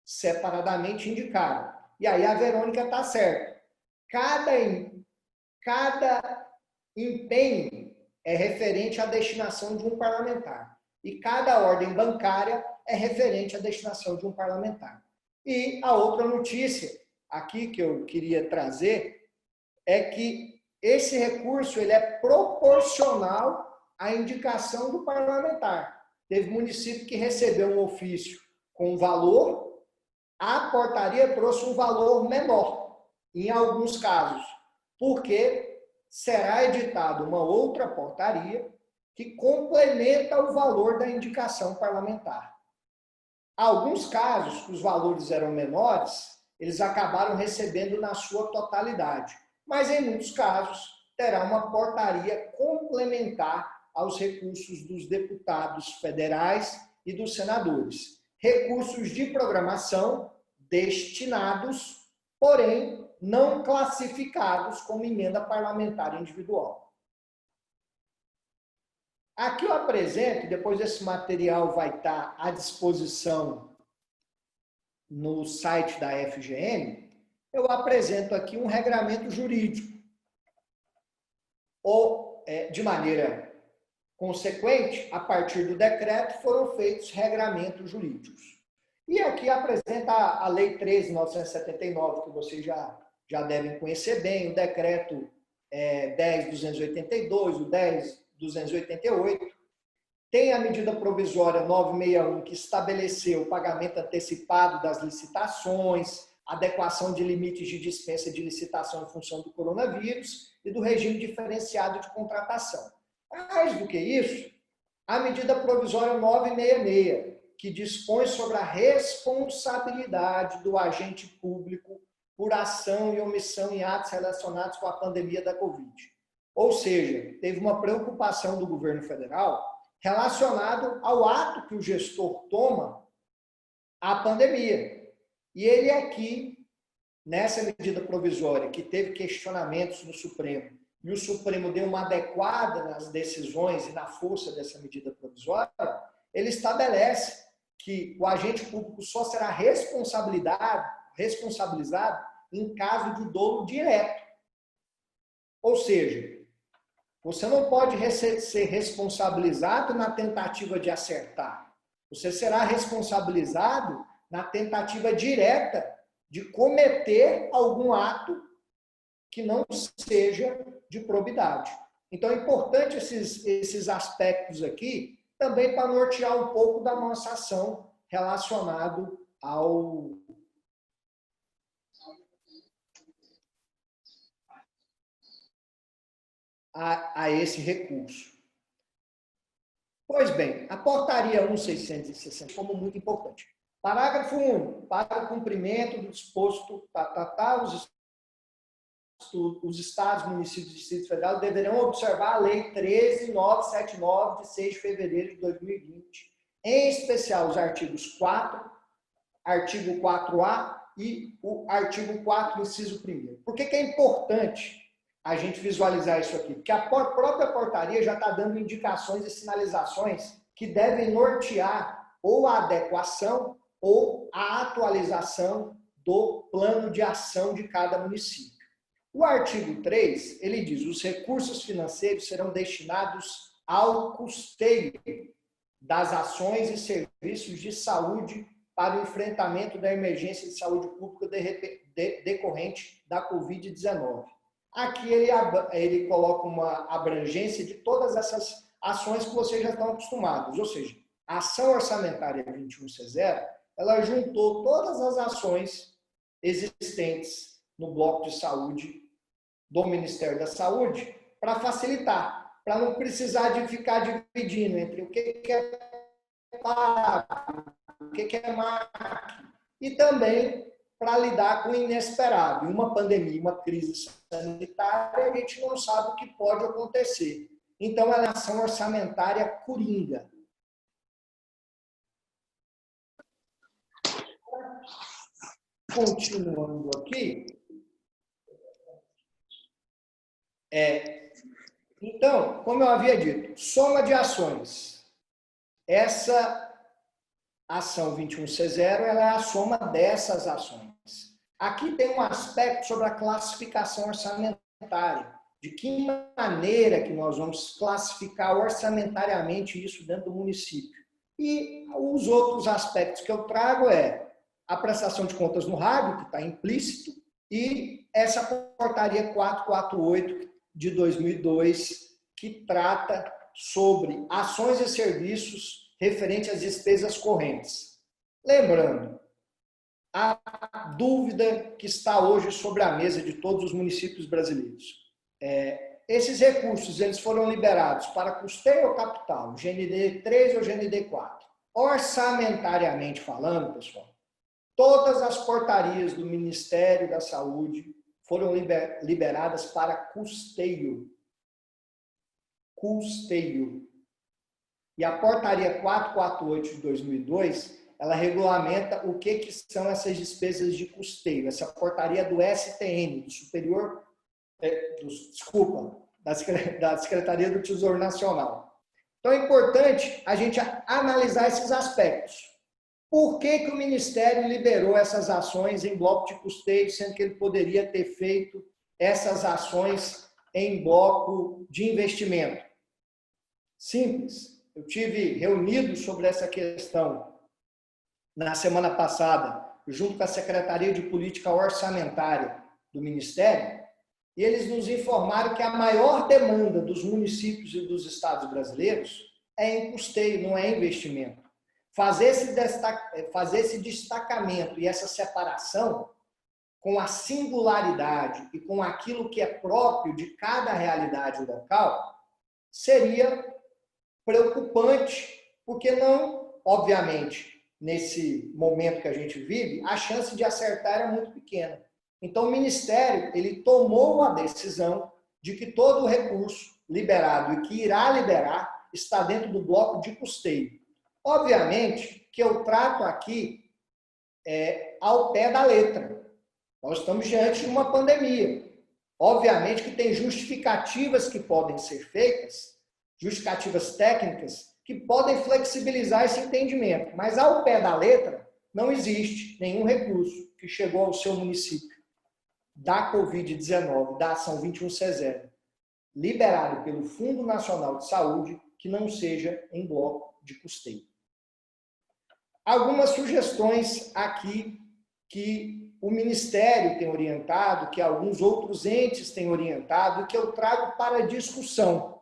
[SPEAKER 4] separadamente indicaram. E aí a Verônica está certa. Cada empenho é referente à destinação de um parlamentar. E cada ordem bancária é referente à destinação de um parlamentar. E a outra notícia aqui que eu queria trazer é que esse recurso ele é proporcional à indicação do parlamentar. Teve município que recebeu um ofício com um valor, a portaria trouxe um valor menor, em alguns casos, porque será editada uma outra portaria que complementa o valor da indicação parlamentar. Alguns casos, os valores eram menores, eles acabaram recebendo na sua totalidade. Mas, em muitos casos, terá uma portaria complementar aos recursos dos deputados federais e dos senadores. Recursos de programação destinados, porém, não classificados como emenda parlamentar individual. Aqui eu apresento, depois esse material vai estar à disposição no site da FGM, eu apresento aqui um regramento jurídico. De maneira consequente, a partir do decreto, foram feitos regramentos jurídicos. E aqui apresenta a Lei 13.979, que vocês já devem conhecer bem, o decreto 10.282, o 10.288. Tem a medida provisória 961, que estabeleceu o pagamento antecipado das licitações, adequação de limites de dispensa de licitação em função do coronavírus e do regime diferenciado de contratação. Mais do que isso, a medida provisória 966, que dispõe sobre a responsabilidade do agente público por ação e omissão em atos relacionados com a pandemia da Covid. Ou seja, teve uma preocupação do governo federal relacionado ao ato que o gestor toma à pandemia. E ele aqui, nessa medida provisória, que teve questionamentos no Supremo, e o Supremo deu uma adequada nas decisões e na força dessa medida provisória, ele estabelece que o agente público só será responsabilizado em caso de dolo direto. Ou seja, você não pode ser responsabilizado na tentativa de acertar. Você será responsabilizado na tentativa direta de cometer algum ato que não seja de probidade. Então, é importante esses aspectos aqui, também para nortear um pouco da nossa ação relacionado a esse recurso. Pois bem, a portaria 1660 como muito importante. Parágrafo 1. Para o cumprimento do disposto, os estados, municípios e Distrito Federal deverão observar a Lei 13.979, de 6 de fevereiro de 2020, em especial os artigos 4, artigo 4A e o artigo 4, inciso 1º. Por que é importante a gente visualizar isso aqui? Porque a própria portaria já está dando indicações e sinalizações que devem nortear ou a adequação ou a atualização do plano de ação de cada município. O artigo 3, ele diz: os recursos financeiros serão destinados ao custeio das ações e serviços de saúde para o enfrentamento da emergência de saúde pública decorrente da Covid-19. Aqui ele coloca uma abrangência de todas essas ações que vocês já estão acostumados, ou seja, a ação orçamentária 21C0, ela juntou todas as ações existentes no bloco de saúde do Ministério da Saúde para facilitar, para não precisar de ficar dividindo entre o que é pago, o que é máquina, e também para lidar com o inesperado. Em uma pandemia, uma crise sanitária, a gente não sabe o que pode acontecer. Então, é a ação orçamentária coringa. Continuando aqui. Então, como eu havia dito, soma de ações. Essa A ação 21C0 ela é a soma dessas ações. Aqui tem um aspecto sobre a classificação orçamentária, de que maneira que nós vamos classificar orçamentariamente isso dentro do município. E os outros aspectos que eu trago é a prestação de contas no rádio, que está implícito, e essa portaria 448 de 2002, que trata sobre ações e serviços referentes às despesas correntes. Lembrando, a dúvida que está hoje sobre a mesa de todos os municípios brasileiros. Esses recursos eles foram liberados para custeio ou capital, GND 3 ou GND 4. Orçamentariamente falando, pessoal, todas as portarias do Ministério da Saúde foram liberadas para custeio. Custeio. E a portaria 448 de 2002, ela regulamenta o que são essas despesas de custeio. Essa portaria é do STN, do Superior, da Secretaria do Tesouro Nacional. Então é importante a gente analisar esses aspectos. Por que o Ministério liberou essas ações em bloco de custeio, sendo que ele poderia ter feito essas ações em bloco de investimento? Simples. Eu tive reunido sobre essa questão na semana passada, junto com a Secretaria de Política Orçamentária do Ministério, e eles nos informaram que a maior demanda dos municípios e dos estados brasileiros é em custeio, não é investimento. Fazer esse destacamento e essa separação com a singularidade e com aquilo que é próprio de cada realidade local seria preocupante, porque não, obviamente, nesse momento que a gente vive, a chance de acertar era muito pequena. Então, o Ministério ele tomou a decisão de que todo o recurso liberado e que irá liberar está dentro do bloco de custeio. Obviamente que eu trato aqui ao pé da letra. Nós estamos diante de uma pandemia. Obviamente que tem justificativas que podem ser feitas, justificativas técnicas, que podem flexibilizar esse entendimento. Mas ao pé da letra, não existe nenhum recurso que chegou ao seu município da Covid-19, da ação 21C0, liberado pelo Fundo Nacional de Saúde, que não seja em bloco de custeio. Algumas sugestões aqui que o Ministério tem orientado, que alguns outros entes têm orientado e que eu trago para discussão.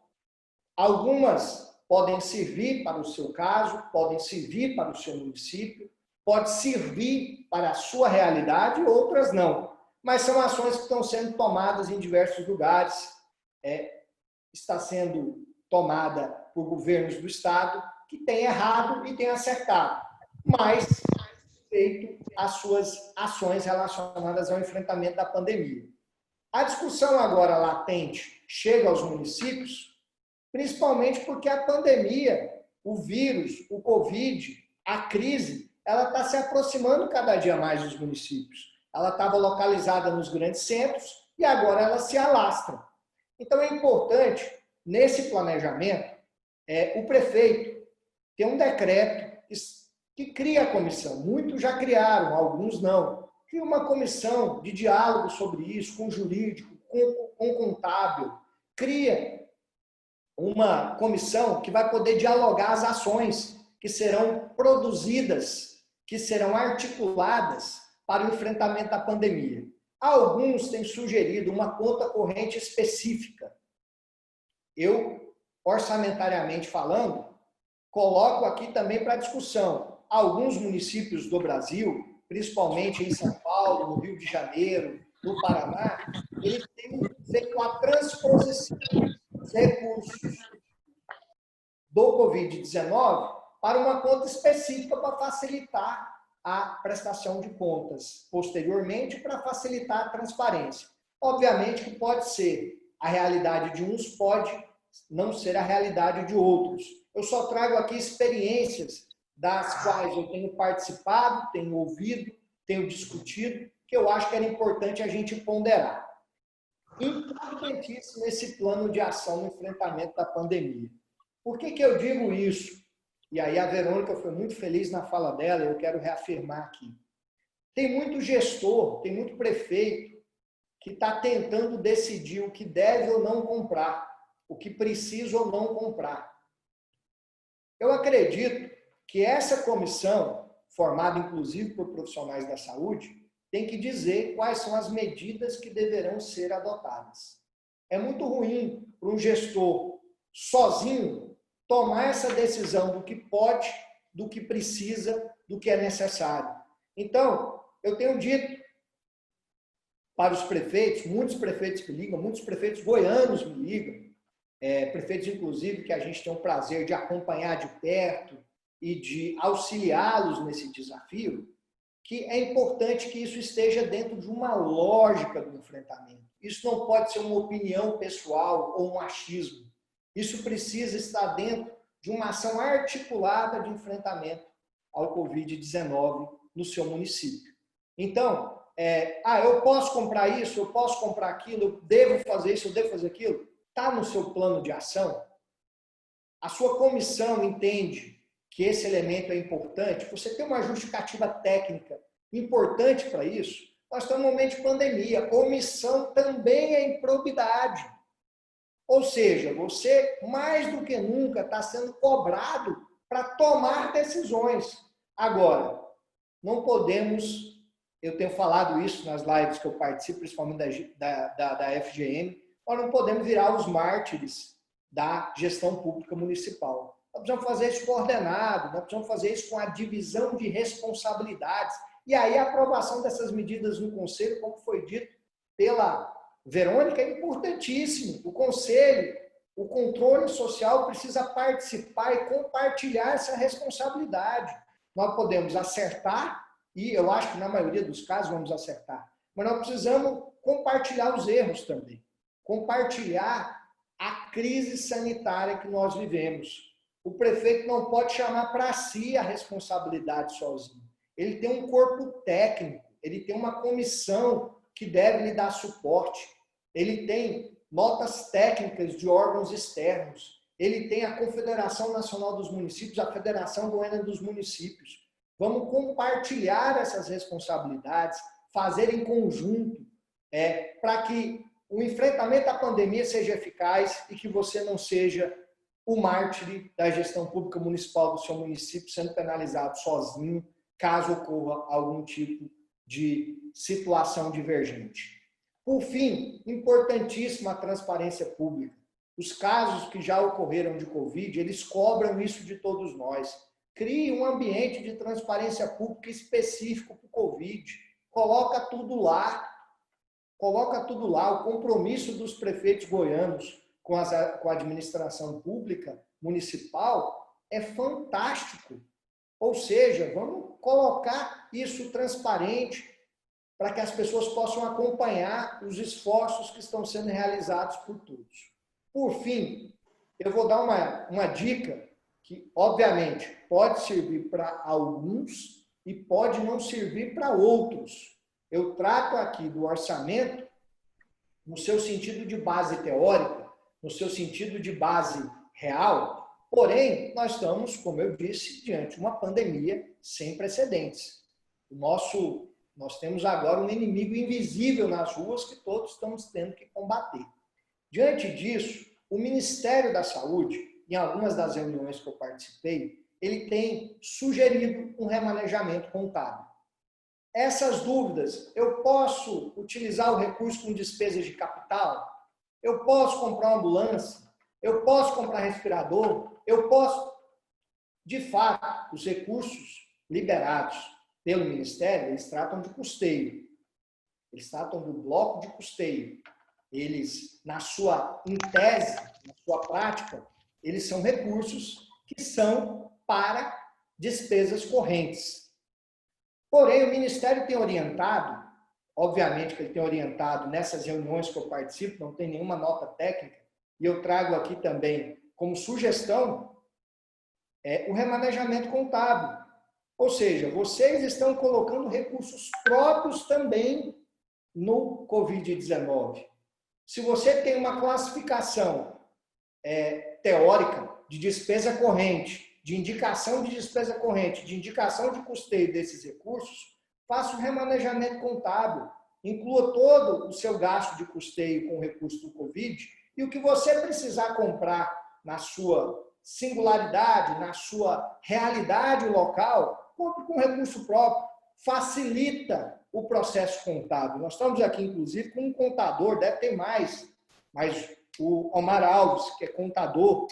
[SPEAKER 4] Algumas podem servir para o seu caso, podem servir para o seu município, pode servir para a sua realidade, outras não. Mas são ações que estão sendo tomadas em diversos lugares. Está sendo tomada por governos do Estado que têm errado e têm acertado, mas feito as suas ações relacionadas ao enfrentamento da pandemia. A discussão agora latente chega aos municípios, principalmente porque a pandemia, o vírus, o Covid, a crise, ela está se aproximando cada dia mais dos municípios. Ela estava localizada nos grandes centros e agora ela se alastra. Então é importante, nesse planejamento, o prefeito ter um decreto que cria a comissão. Muitos já criaram, alguns não. Cria uma comissão de diálogo sobre isso, com jurídico, com contábil. Cria uma comissão que vai poder dialogar as ações que serão produzidas, que serão articuladas para o enfrentamento da pandemia. Alguns têm sugerido uma conta corrente específica. Eu, orçamentariamente falando, coloco aqui também para discussão. Alguns municípios do Brasil, principalmente em São Paulo, no Rio de Janeiro, no Paraná, eles têm feito a transposição dos recursos do Covid-19 para uma conta específica para facilitar a prestação de contas posteriormente, para facilitar a transparência. Obviamente que pode ser a realidade de uns, pode não ser a realidade de outros. Eu só trago aqui experiências das quais eu tenho participado, tenho ouvido, tenho discutido, que eu acho que era importante a gente ponderar. Importantíssimo esse plano de ação no enfrentamento da pandemia. Por que eu digo isso? e aí a Verônica foi muito feliz na fala dela, eu quero reafirmar aqui. Tem muito gestor, tem muito prefeito que está tentando decidir o que deve ou não comprar, o que precisa ou não comprar. Eu acredito que essa comissão, formada inclusive por profissionais da saúde, tem que dizer quais são as medidas que deverão ser adotadas. É muito ruim para um gestor sozinho tomar essa decisão do que pode, do que precisa, do que é necessário. Então, eu tenho dito para os prefeitos, muitos prefeitos me ligam, muitos prefeitos goianos me ligam, prefeitos, inclusive, que a gente tem o prazer de acompanhar de perto e de auxiliá-los nesse desafio, que é importante que isso esteja dentro de uma lógica do enfrentamento. Isso não pode ser uma opinião pessoal ou um achismo. Isso precisa estar dentro de uma ação articulada de enfrentamento ao Covid-19 no seu município. Então, eu posso comprar isso, eu posso comprar aquilo, eu devo fazer isso, eu devo fazer aquilo. Está no seu plano de ação? A sua comissão entende que esse elemento é importante? Você tem uma justificativa técnica importante para isso? Nós estamos num momento de pandemia. Omissão também é improbidade. Ou seja, você, mais do que nunca, está sendo cobrado para tomar decisões. Agora, não podemos, eu tenho falado isso nas lives que eu participo, principalmente da FGM, nós não podemos virar os mártires da gestão pública municipal. Nós precisamos fazer isso coordenado, nós precisamos fazer isso com a divisão de responsabilidades. E aí a aprovação dessas medidas no Conselho, como foi dito pela Verônica, é importantíssimo. O Conselho, o controle social precisa participar e compartilhar essa responsabilidade. Nós podemos acertar, e eu acho que na maioria dos casos vamos acertar, mas nós precisamos compartilhar os erros também. Compartilhar a crise sanitária que nós vivemos. O prefeito não pode chamar para si a responsabilidade sozinho. Ele tem um corpo técnico, ele tem uma comissão que deve lhe dar suporte, ele tem notas técnicas de órgãos externos, ele tem a Confederação Nacional dos Municípios, a Federação Goiana dos Municípios. Vamos compartilhar essas responsabilidades, fazer em conjunto, para que o enfrentamento à pandemia seja eficaz e que você não seja o mártir da gestão pública municipal do seu município sendo penalizado sozinho, caso ocorra algum tipo de situação divergente. Por fim, importantíssima a transparência pública. Os casos que já ocorreram de Covid, eles cobram isso de todos nós. Crie um ambiente de transparência pública específico para o Covid. Coloca tudo lá. Coloca tudo lá. O compromisso dos prefeitos goianos com a administração pública municipal é fantástico. Ou seja, vamos colocar isso transparente para que as pessoas possam acompanhar os esforços que estão sendo realizados por todos. Por fim, eu vou dar uma dica que, obviamente, pode servir para alguns e pode não servir para outros. Eu trato aqui do orçamento no seu sentido de base teórica, no seu sentido de base real, porém, nós estamos, como eu disse, diante de uma pandemia sem precedentes. Nós temos agora um inimigo invisível nas ruas que todos estamos tendo que combater. Diante disso, o Ministério da Saúde, em algumas das reuniões que eu participei, ele tem sugerido um remanejamento contábil. Essas dúvidas, eu posso utilizar o recurso com despesas de capital? Eu posso comprar uma ambulância? Eu posso comprar respirador? Eu posso... De fato, os recursos liberados pelo Ministério, eles tratam de custeio. Eles tratam do bloco de custeio. Eles, em tese, na sua prática, eles são recursos que são para despesas correntes. Porém, o Ministério tem orientado, obviamente que ele tem orientado nessas reuniões que eu participo, não tem nenhuma nota técnica, e eu trago aqui também como sugestão o remanejamento contábil. Ou seja, vocês estão colocando recursos próprios também no Covid-19. Se você tem uma classificação teórica de despesa corrente de indicação de despesa corrente, de indicação de custeio desses recursos, faça um remanejamento contábil, inclua todo o seu gasto de custeio com o recurso do Covid e o que você precisar comprar na sua singularidade, na sua realidade local, compre com recurso próprio, facilita o processo contábil. Nós estamos aqui, inclusive, com um contador, deve ter mais, mas o Omar Alves, que é contador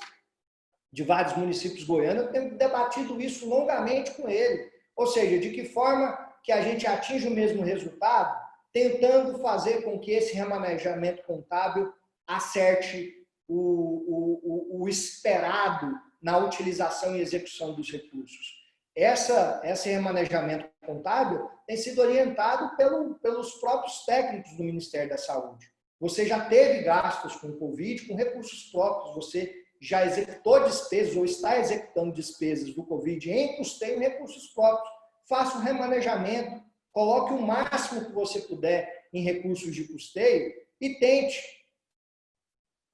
[SPEAKER 4] de vários municípios goianos, eu tenho debatido isso longamente com ele. Ou seja, de que forma que a gente atinge o mesmo resultado, tentando fazer com que esse remanejamento contábil acerte o esperado na utilização e execução dos recursos. Esse remanejamento contábil tem sido orientado pelos próprios técnicos do Ministério da Saúde. Você já teve gastos com o Covid, com recursos próprios, você já executou despesas ou está executando despesas do Covid em custeio em recursos próprios. Faça um remanejamento, coloque o máximo que você puder em recursos de custeio e tente,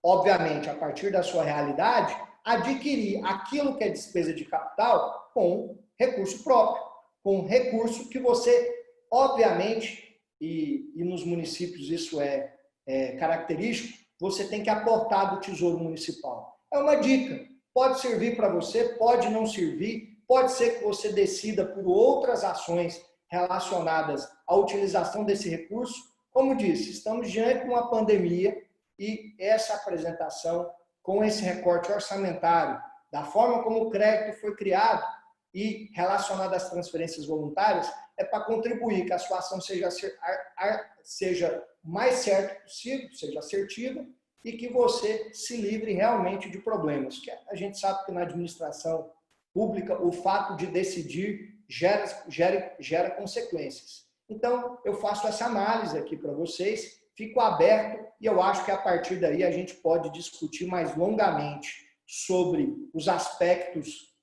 [SPEAKER 4] obviamente, a partir da sua realidade, adquirir aquilo que é despesa de capital com recurso próprio, com recurso que você, obviamente, e nos municípios isso é característico, você tem que aportar do Tesouro Municipal. É uma dica, pode servir para você, pode não servir, pode ser que você decida por outras ações relacionadas à utilização desse recurso. Como disse, estamos diante de uma pandemia e essa apresentação com esse recorte orçamentário, da forma como o crédito foi criado e relacionado às transferências voluntárias, é para contribuir que a sua ação seja o mais certa possível, seja assertiva e que você se livre realmente de problemas. Que a gente sabe que na administração pública o fato de decidir gera consequências. Então, eu faço essa análise aqui para vocês, fico aberto e eu acho que a partir daí a gente pode discutir mais longamente sobre os aspectos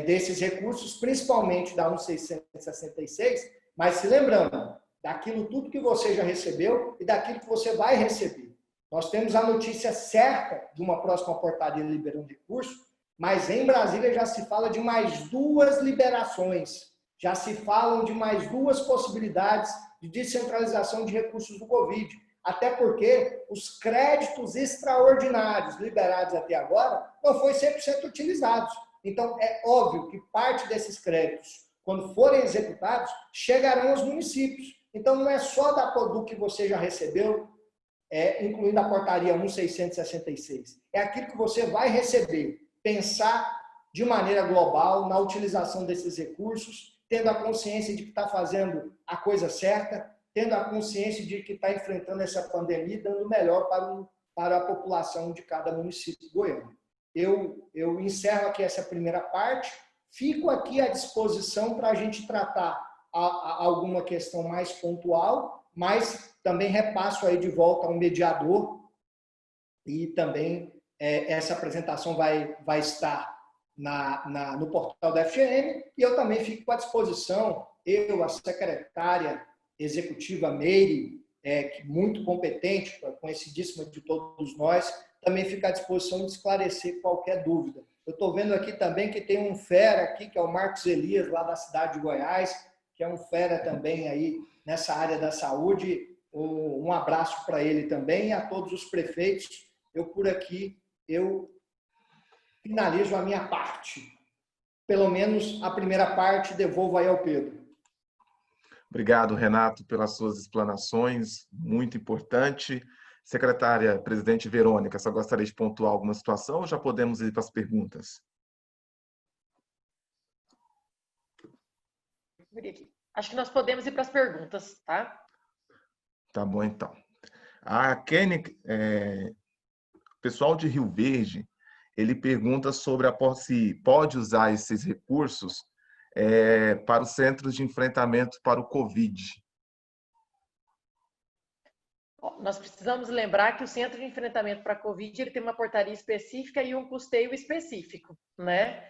[SPEAKER 4] desses recursos, principalmente da 1666, mas se lembrando daquilo tudo que você já recebeu e daquilo que você vai receber. Nós temos a notícia certa de uma próxima portaria liberando recurso, mas em Brasília já se fala de mais 2 liberações, já se falam de mais 2 possibilidades de descentralização de recursos do Covid, até porque os créditos extraordinários liberados até agora não foram 100% utilizados. Então, é óbvio que parte desses créditos, quando forem executados, chegarão aos municípios. Então, não é só do que você já recebeu, incluindo a portaria 1666. É aquilo que você vai receber. Pensar de maneira global na utilização desses recursos, tendo a consciência de que está fazendo a coisa certa, tendo a consciência de que está enfrentando essa pandemia e dando o melhor para a população de cada município goiano. Eu encerro aqui essa primeira parte, fico aqui à disposição para a gente tratar alguma questão mais pontual, mas também repasso aí de volta ao mediador e também essa apresentação vai estar no portal da FGM e eu também fico à disposição, a secretária executiva Meire, muito competente, conhecidíssima de todos nós, também fica à disposição de esclarecer qualquer dúvida. Eu estou vendo aqui também que tem um fera aqui, que é o Marcos Elias, lá da cidade de Goiás, que é um fera também aí nessa área da saúde. Um abraço para ele também e a todos os prefeitos. Por aqui, eu finalizo a minha parte. Pelo menos a primeira parte, devolvo aí ao Pedro.
[SPEAKER 1] Obrigado, Renato, pelas suas explanações, muito importante. Secretária, presidente Verônica, só gostaria de pontuar alguma situação ou já podemos ir para as perguntas?
[SPEAKER 3] Acho que nós podemos ir para as perguntas, tá?
[SPEAKER 1] Tá bom, então. A Kenny, pessoal de Rio Verde, ele pergunta sobre se pode usar esses recursos para os centros de enfrentamento para o Covid.
[SPEAKER 3] Nós precisamos lembrar que o Centro de Enfrentamento para a Covid ele tem uma portaria específica e um custeio específico, né?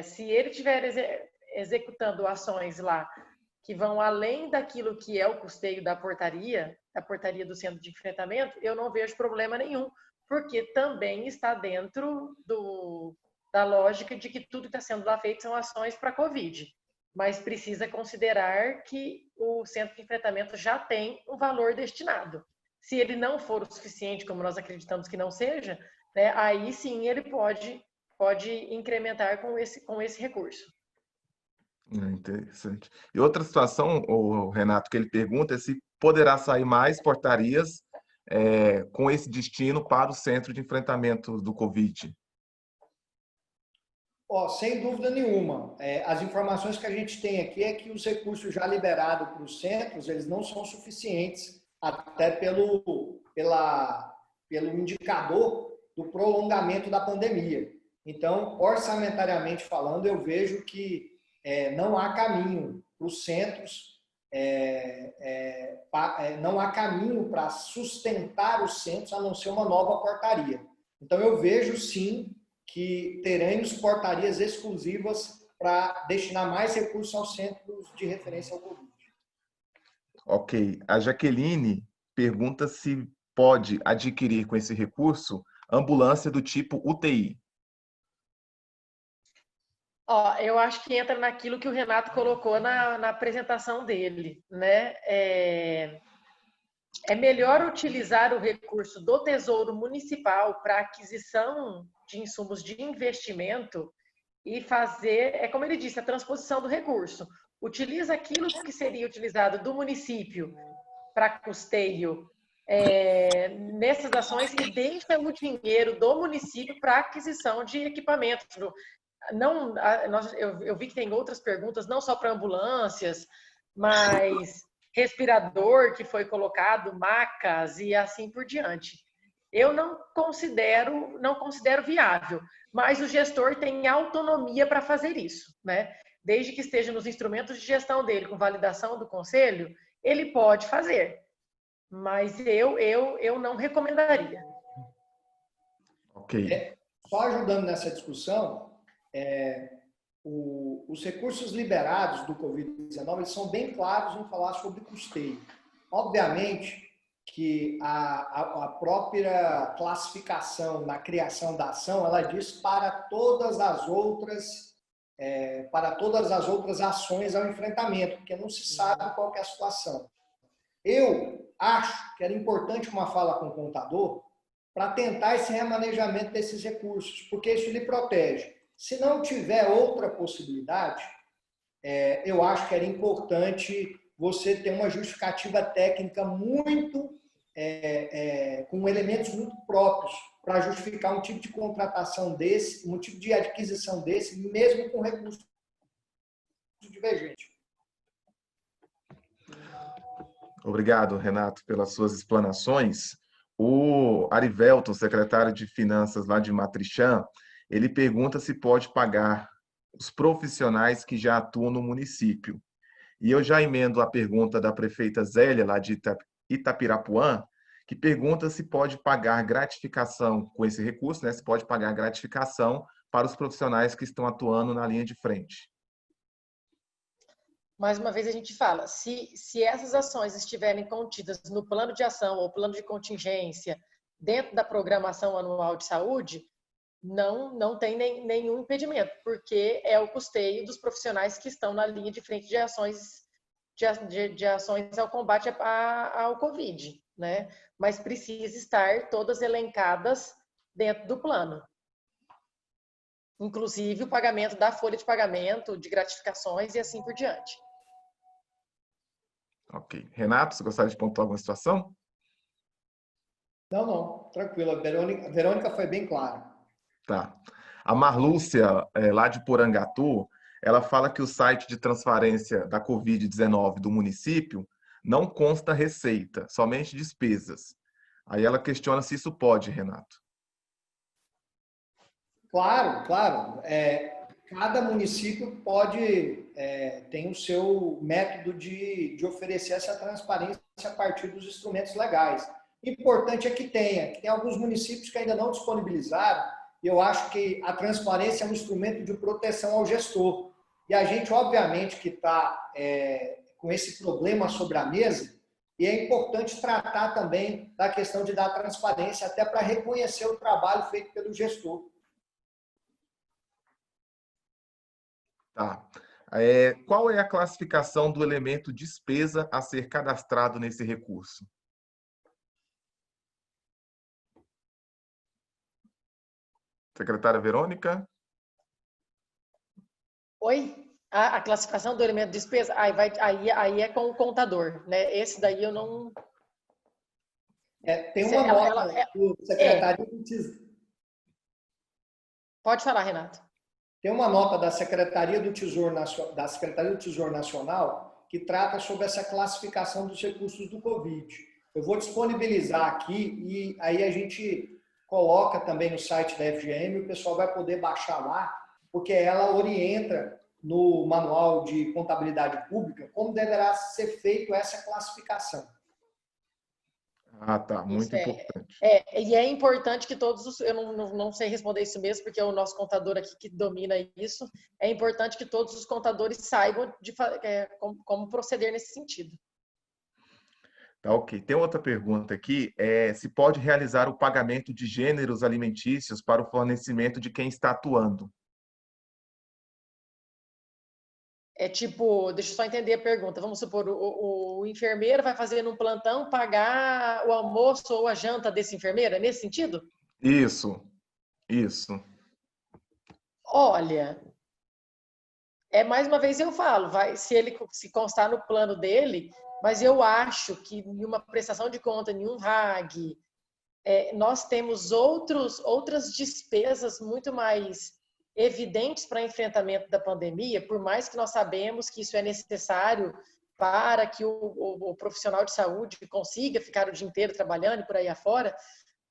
[SPEAKER 3] Se ele estiver executando ações lá que vão além daquilo que é o custeio da portaria do Centro de Enfrentamento, eu não vejo problema nenhum, porque também está dentro da lógica de que tudo que está sendo lá feito são ações para a Covid, mas precisa considerar que o centro de enfrentamento já tem um valor destinado. Se ele não for o suficiente, como nós acreditamos que não seja, né, aí sim ele pode incrementar com esse recurso.
[SPEAKER 1] Interessante. E outra situação, o Renato, que ele pergunta é se poderá sair mais portarias com esse destino para o centro de enfrentamento do Covid.
[SPEAKER 4] Sem dúvida nenhuma. As informações que a gente tem aqui é que os recursos já liberados para os centros, eles não são suficientes, até pelo indicador do prolongamento da pandemia. Então, orçamentariamente falando, eu vejo que não há caminho para os centros, não há caminho para sustentar os centros a não ser uma nova portaria. Então, eu vejo sim que teremos portarias exclusivas para destinar mais recursos aos centros de referência ao Covid.
[SPEAKER 1] Ok. A Jaqueline pergunta se pode adquirir com esse recurso ambulância do tipo UTI.
[SPEAKER 3] Eu acho que entra naquilo que o Renato colocou na apresentação dele, né? É melhor utilizar o recurso do Tesouro Municipal para aquisição de insumos de investimento e fazer, como ele disse, a transposição do recurso. Utiliza aquilo que seria utilizado do município para custeio nessas ações e deixa o dinheiro do município para aquisição de equipamentos. Eu vi que tem outras perguntas, não só para ambulâncias, mas respirador que foi colocado, macas e assim por diante. Eu não considero viável, mas o gestor tem autonomia para fazer isso, né? Desde que esteja nos instrumentos de gestão dele, com validação do conselho, ele pode fazer, mas eu não recomendaria.
[SPEAKER 1] Ok.
[SPEAKER 4] Só ajudando nessa discussão, os recursos liberados do Covid-19 eles são bem claros em falar sobre custeio. Obviamente que a própria classificação na criação da ação, ela diz para todas as outras ações ao enfrentamento, porque não se sabe qual que é a situação. Eu acho que era importante uma fala com o contador para tentar esse remanejamento desses recursos, porque isso lhe protege. Se não tiver outra possibilidade, eu acho que era importante você ter uma justificativa técnica com elementos muito próprios para justificar um tipo de contratação desse, um tipo de adquisição desse, mesmo com recurso divergente.
[SPEAKER 1] Obrigado, Renato, pelas suas explanações. O Arivelton, secretário de Finanças lá de Matrichã, ele pergunta se pode pagar os profissionais que já atuam no município. E eu já emendo a pergunta da prefeita Zélia, lá de Itapirapuã, que pergunta se pode pagar gratificação com esse recurso, né? Se pode pagar gratificação para os profissionais que estão atuando na linha de frente.
[SPEAKER 3] Mais uma vez a gente fala, se essas ações estiverem contidas no plano de ação ou plano de contingência dentro da programação anual de saúde, não tem nenhum impedimento, porque é o custeio dos profissionais que estão na linha de frente de ações ao combate ao Covid, né? Mas precisa estar todas elencadas dentro do plano. Inclusive o pagamento da folha de pagamento, de gratificações e assim por diante.
[SPEAKER 1] Ok. Renato, você gostaria de pontuar alguma situação?
[SPEAKER 4] Não, tranquilo. A Verônica foi bem clara.
[SPEAKER 1] Tá. A Marlúcia, lá de Porangatu, ela fala que o site de transparência da Covid-19 do município não consta receita, somente despesas. Aí ela questiona se isso pode, Renato.
[SPEAKER 4] Claro. Cada município tem o seu método de oferecer essa transparência a partir dos instrumentos legais. O importante é que tem alguns municípios que ainda não disponibilizaram, e eu acho que a transparência é um instrumento de proteção ao gestor. E a gente, obviamente, que está com esse problema sobre a mesa, e é importante tratar também da questão de dar transparência, até para reconhecer o trabalho feito pelo gestor.
[SPEAKER 1] Tá. Qual é a classificação do elemento despesa a ser cadastrado nesse recurso? Secretária Verônica?
[SPEAKER 3] Oi? A classificação do elemento de despesa? Aí é com o contador, né? Esse daí eu não...
[SPEAKER 4] Tem uma nota do secretário do Tesouro.
[SPEAKER 3] Pode falar, Renato.
[SPEAKER 4] Tem uma nota da Secretaria do Tesouro Nacional que trata sobre essa classificação dos recursos do Covid. Eu vou disponibilizar aqui e aí a gente coloca também no site da FGM, o pessoal vai poder baixar lá, porque ela orienta no Manual de Contabilidade Pública como deverá ser feito essa classificação.
[SPEAKER 1] Ah, tá. Muito importante.
[SPEAKER 3] E é importante que todos os... Eu não sei responder isso mesmo, porque é o nosso contador aqui que domina isso. É importante que todos os contadores saibam como proceder nesse sentido.
[SPEAKER 1] Tá, ok. Tem outra pergunta aqui. Se pode realizar o pagamento de gêneros alimentícios para o fornecimento de quem está atuando?
[SPEAKER 3] Deixa eu só entender a pergunta. Vamos supor, o enfermeiro vai fazer num plantão pagar o almoço ou a janta desse enfermeiro? É nesse sentido?
[SPEAKER 1] Isso.
[SPEAKER 3] Olha, mais uma vez eu falo, se constar no plano dele, mas eu acho que em uma prestação de conta, em um RAG, nós temos outras despesas muito mais evidentes para enfrentamento da pandemia, por mais que nós sabemos que isso é necessário para que o profissional de saúde consiga ficar o dia inteiro trabalhando e por aí afora,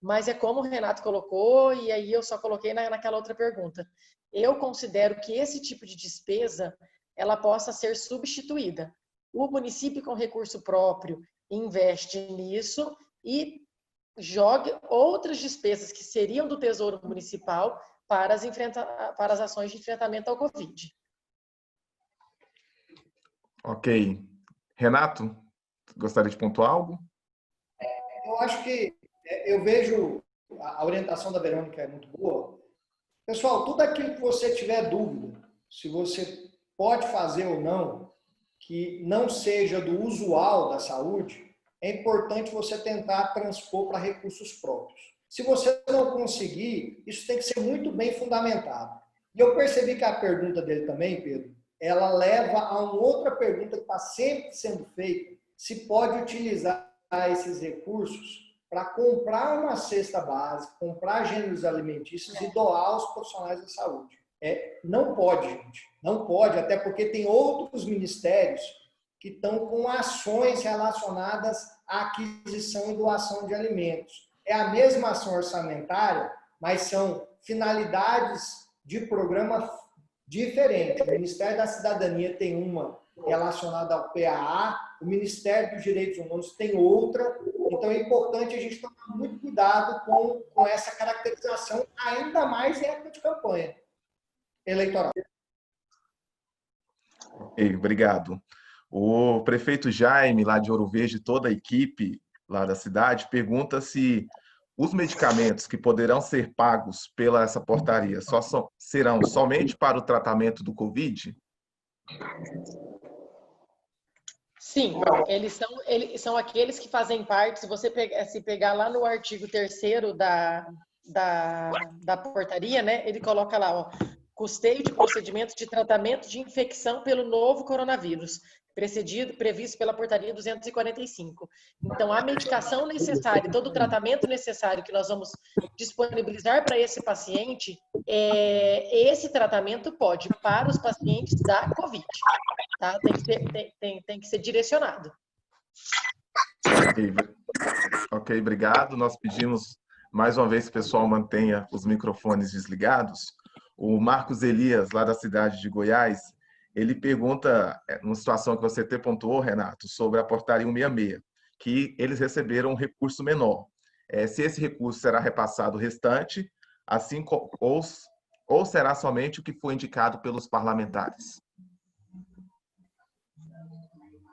[SPEAKER 3] mas é como o Renato colocou, e aí eu só coloquei naquela outra pergunta. Eu considero que esse tipo de despesa, ela possa ser substituída. O município com recurso próprio investe nisso e jogue outras despesas que seriam do Tesouro Municipal para as ações de enfrentamento ao Covid.
[SPEAKER 1] Ok. Renato, gostaria de pontuar algo?
[SPEAKER 4] Eu acho que eu vejo a orientação da Verônica é muito boa. Pessoal, tudo aquilo que você tiver dúvida, se você pode fazer ou não, que não seja do usual da saúde, é importante você tentar transpor para recursos próprios. Se você não conseguir, isso tem que ser muito bem fundamentado. E eu percebi que a pergunta dele também, Pedro, ela leva a uma outra pergunta que está sempre sendo feita, se pode utilizar esses recursos para comprar uma cesta básica, comprar gêneros alimentícios e doar aos profissionais da saúde. Não pode, gente. Não pode, até porque tem outros ministérios que estão com ações relacionadas à aquisição e doação de alimentos. É a mesma ação orçamentária, mas são finalidades de programa diferentes. O Ministério da Cidadania tem uma relacionada ao PAA, o Ministério dos Direitos Humanos tem outra. Então é importante a gente tomar muito cuidado com essa caracterização, ainda mais em época de campanha eleitoral.
[SPEAKER 1] Ok, obrigado. O prefeito Jaime, lá de Ouro Verde, toda a equipe lá da cidade, pergunta se os medicamentos que poderão ser pagos pela essa portaria serão somente para o tratamento do Covid?
[SPEAKER 3] Sim, eles são aqueles que fazem parte, se você pegar lá no artigo 3º da portaria, né, ele coloca lá, ó, custeio de procedimentos de tratamento de infecção pelo novo coronavírus, previsto pela portaria 245. Então, a medicação necessária, todo o tratamento necessário que nós vamos disponibilizar para esse paciente, esse tratamento pode para os pacientes da Covid. Tá? Tem que ser direcionado.
[SPEAKER 1] Ok, obrigado. Nós pedimos mais uma vez que o pessoal mantenha os microfones desligados. O Marcos Elias, lá da cidade de Goiás, ele pergunta, numa situação que você até pontuou, Renato, sobre a portaria 166, que eles receberam um recurso menor. Se esse recurso será repassado o restante, assim ou será somente o que foi indicado pelos parlamentares?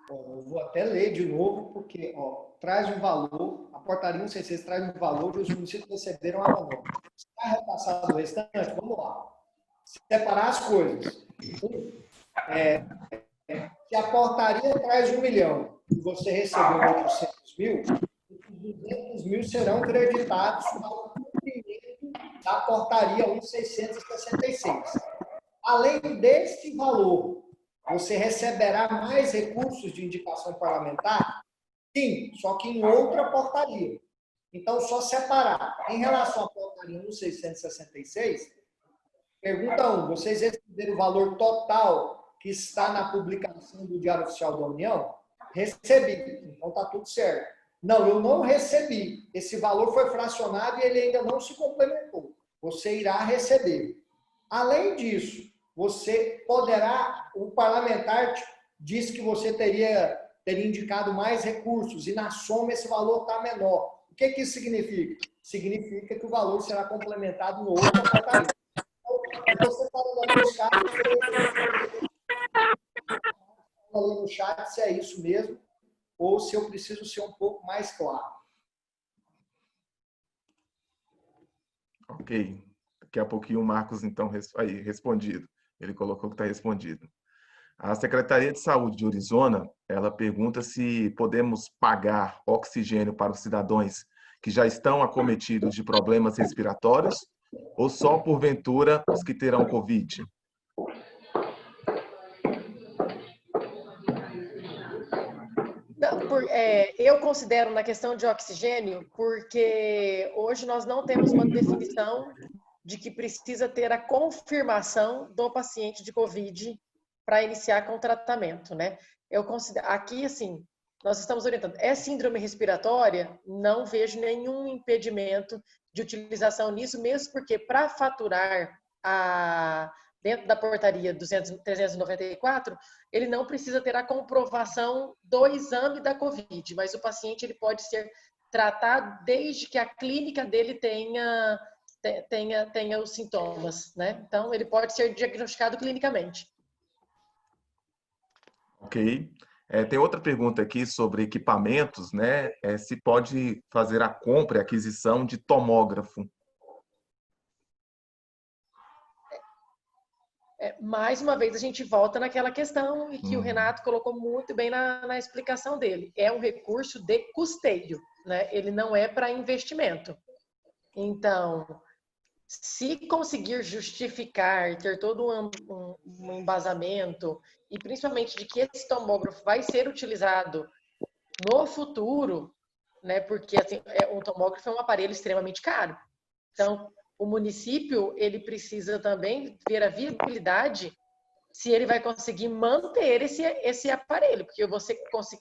[SPEAKER 4] Eu vou até ler de novo, porque traz um valor, a portaria 166 traz um valor que os municípios receberam a menor. Se está repassado o restante, vamos lá. Separar as coisas. Se a portaria traz 1 milhão e você recebeu 800 mil, os 200 mil serão creditados ao cumprimento da portaria 1.666. Além desse valor, você receberá mais recursos de indicação parlamentar? Sim, só que em outra portaria. Então, só separar. Em relação à portaria 1.666, pergunta 1, vocês receberam o valor total que está na publicação do Diário Oficial da União? Recebi. Então, está tudo certo. Não, eu não recebi. Esse valor foi fracionado e ele ainda não se complementou. Você irá receber. Além disso, você poderá, o parlamentar disse que você teria indicado mais recursos e na soma esse valor está menor. O que isso significa? Significa que o valor será complementado no outro portaria. Então, você está no chat se é isso mesmo ou se eu preciso ser um pouco mais claro.
[SPEAKER 1] Ok. Daqui a pouquinho o Marcos, então, aí, respondido. Ele colocou que está respondido. A Secretaria de Saúde de Orizona, ela pergunta se podemos pagar oxigênio para os cidadãos que já estão acometidos de problemas respiratórios ou só, porventura, os que terão Covid?
[SPEAKER 3] Eu considero na questão de oxigênio, porque hoje nós não temos uma definição de que precisa ter a confirmação do paciente de Covid para iniciar com o tratamento, né? Eu considero, aqui, assim, nós estamos orientando. É síndrome respiratória? Não vejo nenhum impedimento de utilização nisso, mesmo porque para faturar dentro da portaria 394, ele não precisa ter a comprovação do exame da Covid, mas o paciente ele pode ser tratado desde que a clínica dele tenha os sintomas, né? Então, ele pode ser diagnosticado clinicamente.
[SPEAKER 1] Ok. Tem outra pergunta aqui sobre equipamentos, né? Se pode fazer a compra e aquisição de tomógrafo.
[SPEAKER 3] Mais uma vez, a gente volta naquela questão e que o Renato colocou muito bem na explicação dele. É um recurso de custeio, né? Ele não é para investimento. Então, se conseguir justificar, ter todo um embasamento, e principalmente de que esse tomógrafo vai ser utilizado no futuro, né? Porque assim, um tomógrafo é um aparelho extremamente caro. Então, o município ele precisa também ver a viabilidade se ele vai conseguir manter esse aparelho, porque você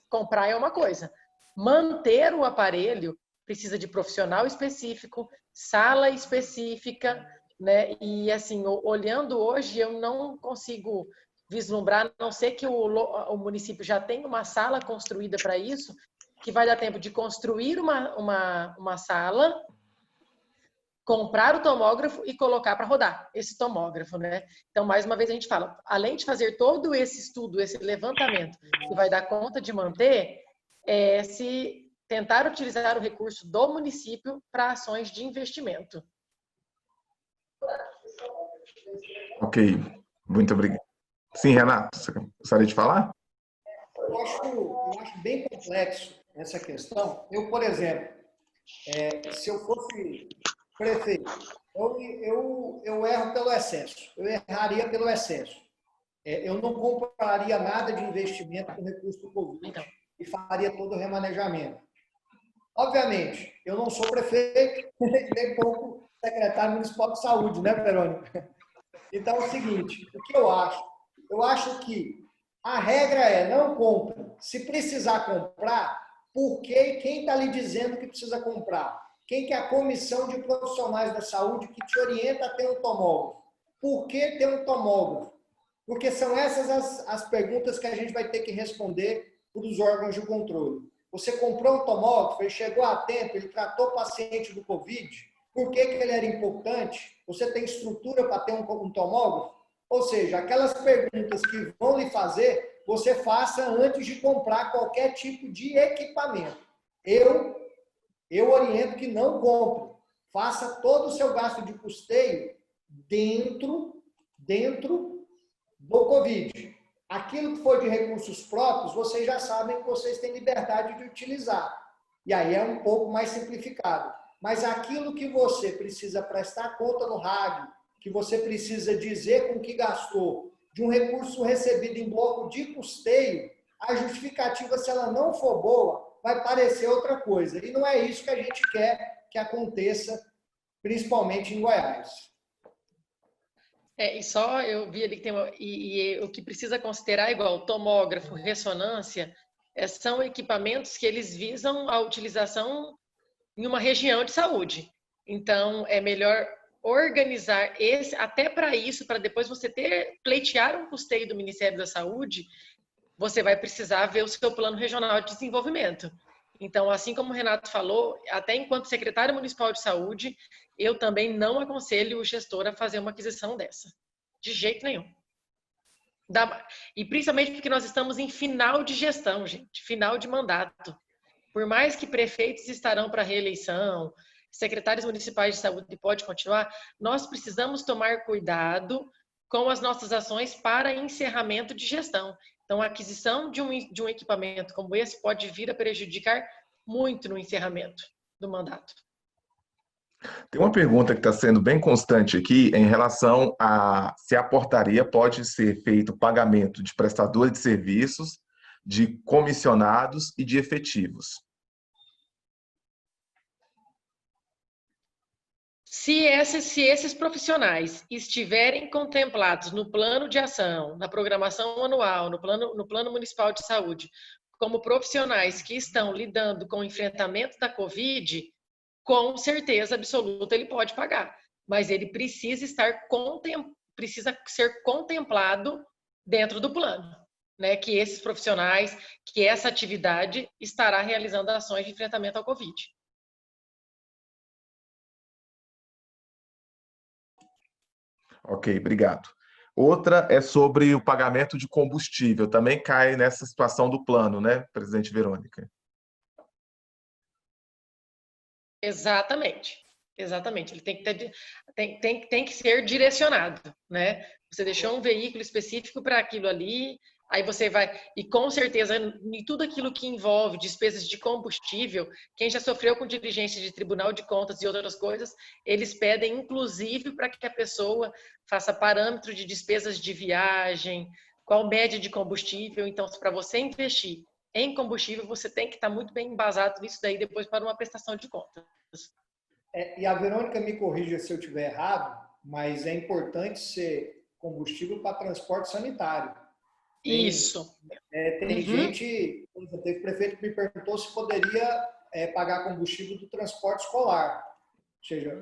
[SPEAKER 3] comprar é uma coisa, manter o aparelho precisa de profissional específico, sala específica, né? E assim, olhando hoje, eu não consigo vislumbrar, a não ser que o município já tenha uma sala construída para isso, que vai dar tempo de construir uma sala, comprar o tomógrafo e colocar para rodar esse tomógrafo, né? Então, mais uma vez a gente fala, além de fazer todo esse estudo, esse levantamento, que vai dar conta de manter, se tentar utilizar o recurso do município para ações de investimento.
[SPEAKER 1] Ok, muito obrigado. Sim, Renato, você gostaria de falar?
[SPEAKER 4] Eu acho bem complexo essa questão. Eu, por exemplo, se eu fosse prefeito, eu erro pelo excesso. Eu erraria pelo excesso. Eu não compraria nada de investimento com recurso do Covid e faria todo o remanejamento. Obviamente, eu não sou prefeito, nem pouco secretário municipal de saúde, né, Verônica? Então, é o seguinte, o que eu acho? Eu acho que a regra é não compra. Se precisar comprar, por quê? Quem está lhe dizendo que precisa comprar? Quem que é a comissão de profissionais da saúde que te orienta a ter um tomógrafo? Por que ter um tomógrafo? Porque são essas as perguntas que a gente vai ter que responder para os órgãos de controle. Você comprou um tomógrafo, ele chegou a tempo, ele tratou o paciente do Covid, por que ele era importante? Você tem estrutura para ter um tomógrafo? Ou seja, aquelas perguntas que vão lhe fazer, você faça antes de comprar qualquer tipo de equipamento. Eu oriento que não compre. Faça todo o seu gasto de custeio dentro do Covid. Aquilo que for de recursos próprios, vocês já sabem que vocês têm liberdade de utilizar. E aí é um pouco mais simplificado. Mas aquilo que você precisa prestar conta no rádio, que você precisa dizer com que gastou, de um recurso recebido em bloco de custeio, a justificativa, se ela não for boa, vai parecer outra coisa. E não é isso que a gente quer que aconteça, principalmente em Goiás.
[SPEAKER 3] E só eu vi ali que tem o que precisa considerar igual tomógrafo, ressonância, são equipamentos que eles visam a utilização em uma região de saúde. Então, é melhor organizar esse, até para isso, para depois você pleitear um custeio do Ministério da Saúde, você vai precisar ver o seu plano regional de desenvolvimento. Então, assim como o Renato falou, até enquanto secretário municipal de saúde, eu também não aconselho o gestor a fazer uma aquisição dessa. De jeito nenhum. E principalmente porque nós estamos em final de gestão, gente, final de mandato. Por mais que prefeitos estarão para reeleição, secretários municipais de saúde podem continuar, nós precisamos tomar cuidado com as nossas ações para encerramento de gestão. Então, a aquisição de um equipamento como esse pode vir a prejudicar muito no encerramento do mandato.
[SPEAKER 1] Tem uma pergunta que está sendo bem constante aqui em relação a se a portaria pode ser feito pagamento de prestadores de serviços, de comissionados e de efetivos.
[SPEAKER 3] Se esses profissionais estiverem contemplados no plano de ação, na programação anual, no plano municipal de saúde, como profissionais que estão lidando com o enfrentamento da Covid, com certeza absoluta ele pode pagar, mas ele precisa ser contemplado dentro do plano, né? Que esses profissionais, que essa atividade estará realizando ações de enfrentamento ao Covid.
[SPEAKER 1] Ok, obrigado. Outra é sobre o pagamento de combustível. Também cai nessa situação do plano, né, presidente Verônica?
[SPEAKER 3] Exatamente. Ele tem que ser direcionado, né? Você deixou um veículo específico para aquilo ali, aí você vai... E com certeza, em tudo aquilo que envolve despesas de combustível, quem já sofreu com diligência de Tribunal de Contas e outras coisas, eles pedem, inclusive, para que a pessoa faça parâmetro de despesas de viagem, qual média de combustível. Então, para você investir em combustível, você tem que estar muito bem embasado nisso daí depois para uma prestação de contas.
[SPEAKER 4] E a Verônica me corrija se eu estiver errado, mas é importante ser combustível para transporte sanitário.
[SPEAKER 3] Isso.
[SPEAKER 4] Tem gente, teve prefeito que me perguntou se poderia pagar combustível do transporte escolar. Ou seja,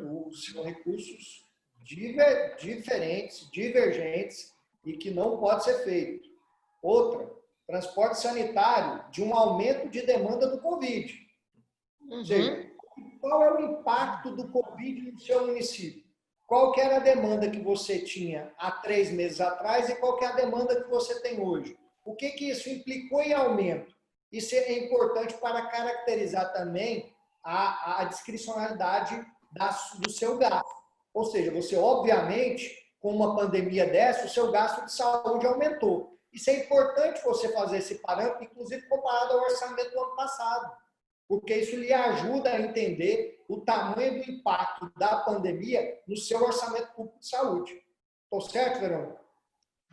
[SPEAKER 4] são recursos diferentes, divergentes e que não pode ser feito. Outra, transporte sanitário de um aumento de demanda do Covid. Ou seja, qual é o impacto do Covid no seu município? Qual que era a demanda que você tinha há 3 meses atrás e qual que é a demanda que você tem hoje? O que isso implicou em aumento? Isso é importante para caracterizar também a discricionalidade do seu gasto. Ou seja, você, obviamente, com uma pandemia dessa, o seu gasto de saúde aumentou. Isso é importante você fazer esse parâmetro, inclusive comparado ao orçamento do ano passado, porque isso lhe ajuda a entender o tamanho do impacto da pandemia no seu orçamento público de saúde. Estou certo, Verônica?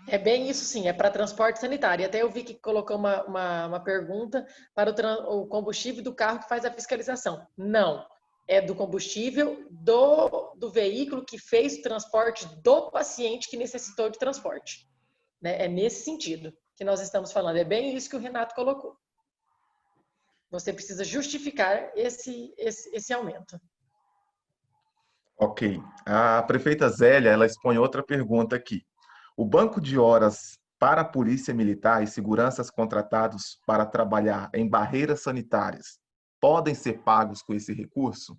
[SPEAKER 3] É bem isso, sim. É para transporte sanitário. E até eu vi que colocou uma pergunta para o combustível do carro que faz a fiscalização. Não. É do combustível do veículo que fez o transporte do paciente que necessitou de transporte. É nesse sentido que nós estamos falando. É bem isso que o Renato colocou. Você precisa justificar esse aumento.
[SPEAKER 1] Ok. A prefeita Zélia, ela expõe outra pergunta aqui. O banco de horas para a Polícia Militar e seguranças contratados para trabalhar em barreiras sanitárias podem ser pagos com esse recurso?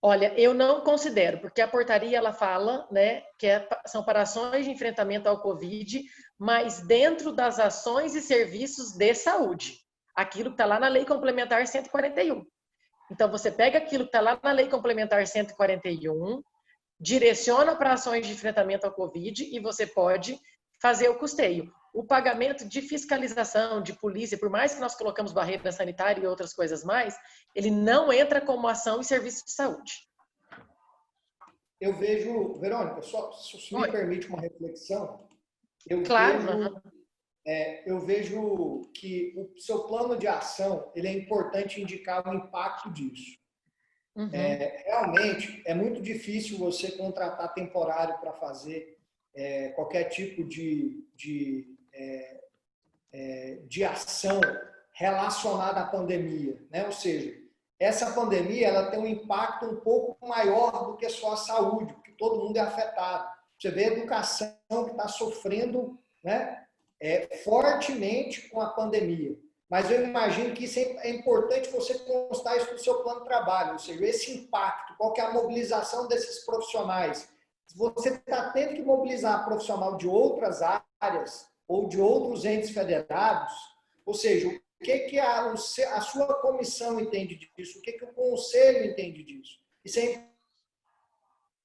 [SPEAKER 3] Olha, eu não considero, porque a portaria ela fala, né, que são para ações de enfrentamento ao Covid, mas dentro das ações e serviços de saúde. Aquilo que está lá na Lei Complementar 141. Então, você pega aquilo que está lá na Lei Complementar 141, direciona para ações de enfrentamento ao Covid e você pode fazer o custeio. O pagamento de fiscalização, de polícia, por mais que nós colocamos barreira sanitária e outras coisas mais, ele não entra como ação em serviço de saúde.
[SPEAKER 4] Eu vejo, Verônica, só se me permite uma reflexão,
[SPEAKER 3] Claro.
[SPEAKER 4] Eu vejo que o seu plano de ação, ele é importante indicar o impacto disso.
[SPEAKER 3] Uhum.
[SPEAKER 4] Realmente, é muito difícil você contratar temporário para fazer qualquer tipo de ação relacionada à pandemia, né? Ou seja, essa pandemia ela tem um impacto um pouco maior do que só a saúde, porque todo mundo é afetado. Você vê a educação que está sofrendo, né, fortemente com a pandemia. Mas eu imagino que isso é importante você constar isso no seu plano de trabalho, ou seja, esse impacto, qual que é a mobilização desses profissionais. Você está tendo que mobilizar profissional de outras áreas ou de outros entes federados, ou seja, o que a sua comissão entende disso, o que o conselho entende disso. Isso é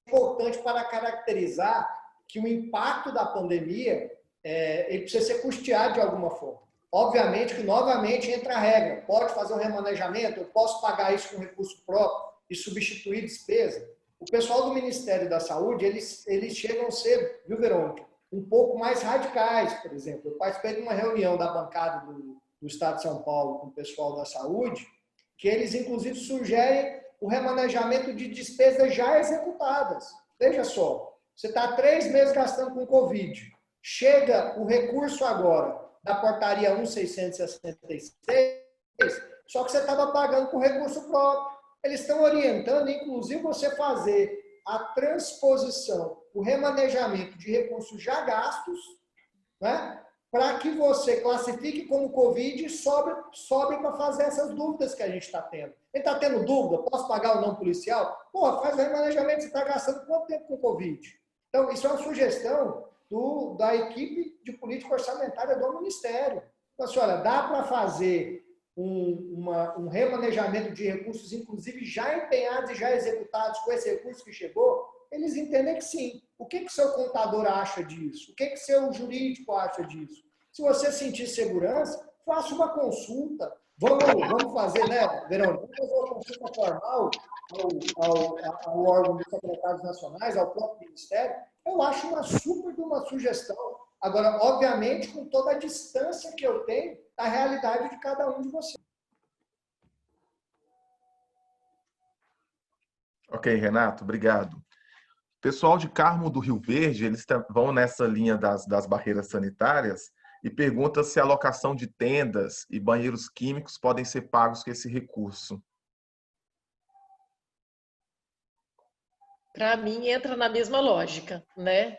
[SPEAKER 4] importante para caracterizar que o impacto da pandemia ele precisa ser custeado de alguma forma. Obviamente que, novamente, entra a regra. Pode fazer um remanejamento, eu posso pagar isso com recurso próprio e substituir despesa. O pessoal do Ministério da Saúde, eles chegam a ser, viu, Verônica, um pouco mais radicais, por exemplo. Eu participei de uma reunião da bancada do Estado de São Paulo com o pessoal da saúde, que eles, inclusive, sugerem o remanejamento de despesas já executadas. Veja só, você está 3 meses gastando com Covid. Chega o recurso agora da portaria 1666, só que você estava pagando com recurso próprio. Eles estão orientando, inclusive, você fazer a transposição, o remanejamento de recursos já gastos, né, para que você classifique como Covid e sobre para fazer essas dúvidas que a gente está tendo. Ele está tendo dúvida? Posso pagar ou não policial? Pô, faz o remanejamento, você está gastando quanto tempo com Covid? Então, isso é uma sugestão da equipe de política orçamentária do Ministério. Então, assim, olha, dá para fazer um remanejamento de recursos, inclusive já empenhados e já executados com esse recurso que chegou? Eles entendem que sim. O que o seu contador acha disso? O que o seu jurídico acha disso? Se você sentir segurança, faça uma consulta. Vamos fazer, né, Verônica? Vamos fazer uma consulta formal ao órgão dos secretários nacionais, ao próprio Ministério. Eu acho uma sugestão. Agora, obviamente, com toda a distância que eu tenho da realidade de cada um de vocês.
[SPEAKER 1] Ok, Renato, obrigado. Pessoal de Carmo do Rio Verde, eles vão nessa linha das barreiras sanitárias e perguntam se a locação de tendas e banheiros químicos podem ser pagos com esse recurso.
[SPEAKER 3] Para mim, entra na mesma lógica, né?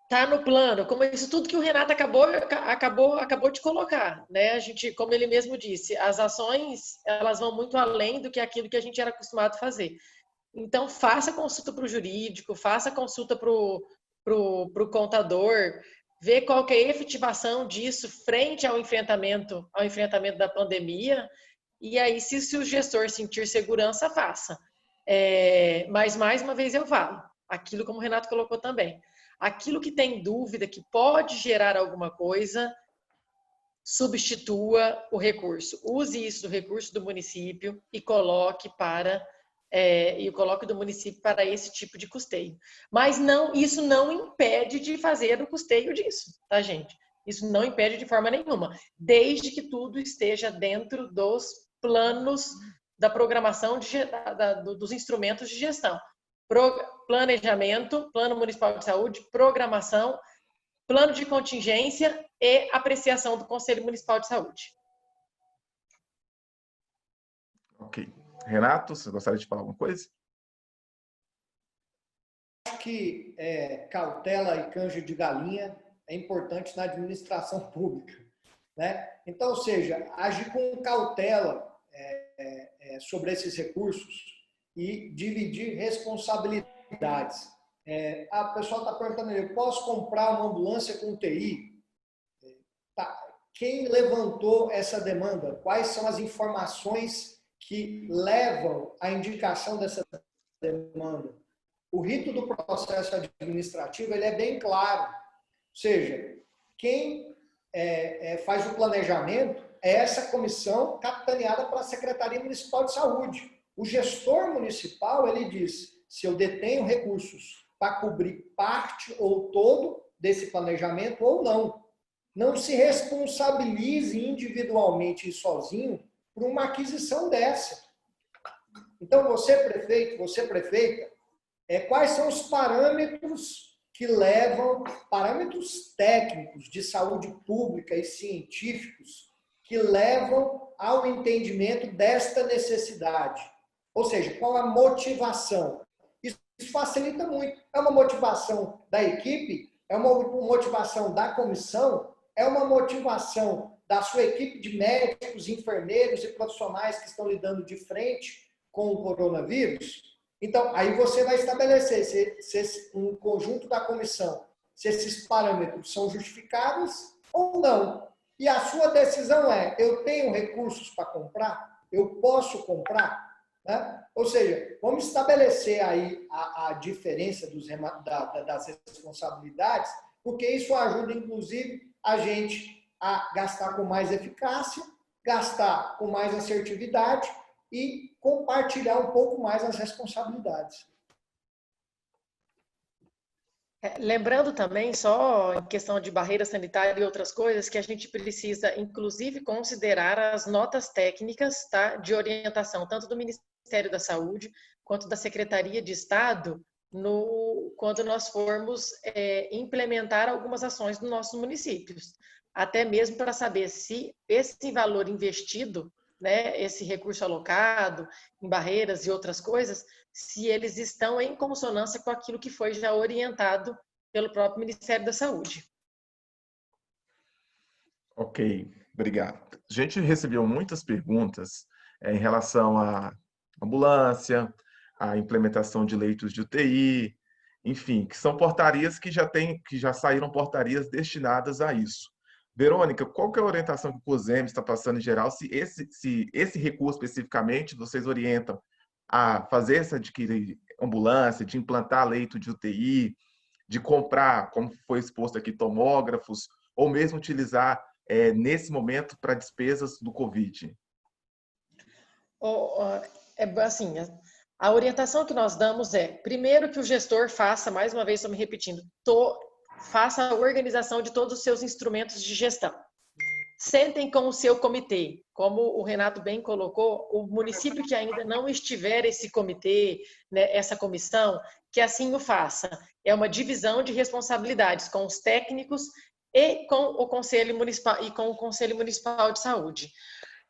[SPEAKER 3] Tá no plano, como isso tudo que o Renato acabou de colocar, né? A gente, como ele mesmo disse, as ações elas vão muito além do que aquilo que a gente era acostumado a fazer. Então, faça consulta para o jurídico, faça consulta para o contador, ver qual que é a efetivação disso frente ao enfrentamento da pandemia. E aí, se o gestor sentir segurança, faça. Mas, mais uma vez, eu falo, aquilo como o Renato colocou também, aquilo que tem dúvida, que pode gerar alguma coisa, substitua o recurso. Use isso do recurso do município e coloque do município para esse tipo de custeio. Mas isso não impede de fazer o custeio disso, tá, gente? Isso não impede de forma nenhuma, desde que tudo esteja dentro dos planos da programação dos instrumentos de gestão. Planejamento, Plano Municipal de Saúde, programação, plano de contingência e apreciação do Conselho Municipal de Saúde.
[SPEAKER 1] Ok. Renato, você gostaria de falar alguma coisa?
[SPEAKER 4] Acho que cautela e canja de galinha é importante na administração pública, né? Então, ou seja, agir com cautela sobre esses recursos e dividir responsabilidades. A pessoa está perguntando, eu posso comprar uma ambulância com TI? Quem levantou essa demanda? Quais são as informações que levam à indicação dessa demanda? o rito do processo administrativo ele é bem claro. Ou seja, quem faz o planejamento é essa comissão capitaneada pela Secretaria Municipal de Saúde. O gestor municipal, ele diz, se eu detenho recursos para cobrir parte ou todo desse planejamento ou não. Não se responsabilize individualmente e sozinho por uma aquisição dessa. Então, você, prefeito, você, prefeita, quais são os parâmetros que levam, parâmetros técnicos de saúde pública e científicos, que levam ao entendimento desta necessidade? Ou seja, qual a motivação? Isso facilita muito. É uma motivação da equipe? É uma motivação da comissão? É uma motivação da sua equipe de médicos, enfermeiros e profissionais que estão lidando de frente com o coronavírus? Então, aí você vai estabelecer se um conjunto da comissão, se esses parâmetros são justificados ou não. E a sua decisão é, eu tenho recursos para comprar? Eu posso comprar? Né? Ou seja, vamos estabelecer aí a diferença das responsabilidades, porque isso ajuda, inclusive, a gente a gastar com mais eficácia, gastar com mais assertividade e compartilhar um pouco mais as responsabilidades.
[SPEAKER 3] Lembrando também, só em questão de barreira sanitária e outras coisas, que a gente precisa, inclusive, considerar as notas técnicas, tá, de orientação, tanto do Ministério da Saúde, quanto da Secretaria de Estado, quando nós formos implementar algumas ações nos nossos municípios. Até mesmo para saber se esse valor investido, né, esse recurso alocado em barreiras e outras coisas, se eles estão em consonância com aquilo que foi já orientado pelo próprio Ministério da Saúde.
[SPEAKER 1] Ok, obrigado. A gente recebeu muitas perguntas em relação à ambulância, à implementação de leitos de UTI, enfim, que são portarias que já saíram portarias destinadas a isso. Verônica, qual que é a orientação que o COSEM está passando em geral, se esse recurso especificamente vocês orientam a fazer essa adquirir ambulância, de implantar leito de UTI, de comprar, como foi exposto aqui, tomógrafos, ou mesmo utilizar nesse momento para despesas do Covid?
[SPEAKER 3] Assim, a orientação que nós damos é, primeiro, que o gestor faça, mais uma vez, estou me repetindo, faça a organização de todos os seus instrumentos de gestão. Sentem com o seu comitê. Como o Renato bem colocou, o município que ainda não estiver esse comitê, né, essa comissão, que assim o faça. É uma divisão de responsabilidades com os técnicos e com o Conselho Municipal de Saúde.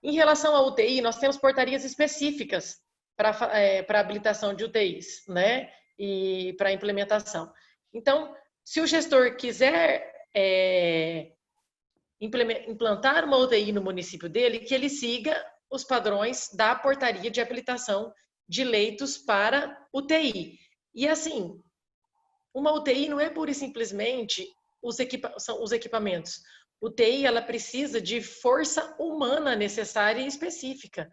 [SPEAKER 3] Em relação à UTI, nós temos portarias específicas para habilitação de UTIs, né, e para implementação. Então, se o gestor quiser implantar uma UTI no município dele, que ele siga os padrões da portaria de habilitação de leitos para UTI. E assim, uma UTI não é pura e simplesmente são os equipamentos. UTI, ela precisa de força humana necessária e específica.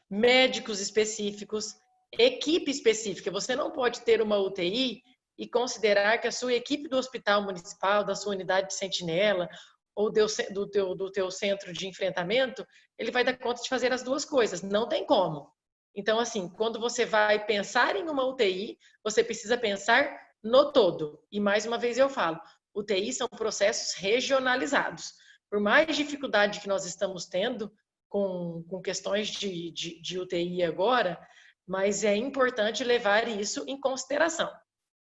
[SPEAKER 3] Médicos específicos, equipe específica. Você não pode ter uma UTI e considerar que a sua equipe do hospital municipal, da sua unidade de sentinela, ou do teu centro de enfrentamento, ele vai dar conta de fazer as duas coisas. Não tem como. Então, assim, quando você vai pensar em uma UTI, você precisa pensar no todo. E, mais uma vez, eu falo, UTI são processos regionalizados. Por mais dificuldade que nós estamos tendo com questões de UTI agora, mas é importante levar isso em consideração.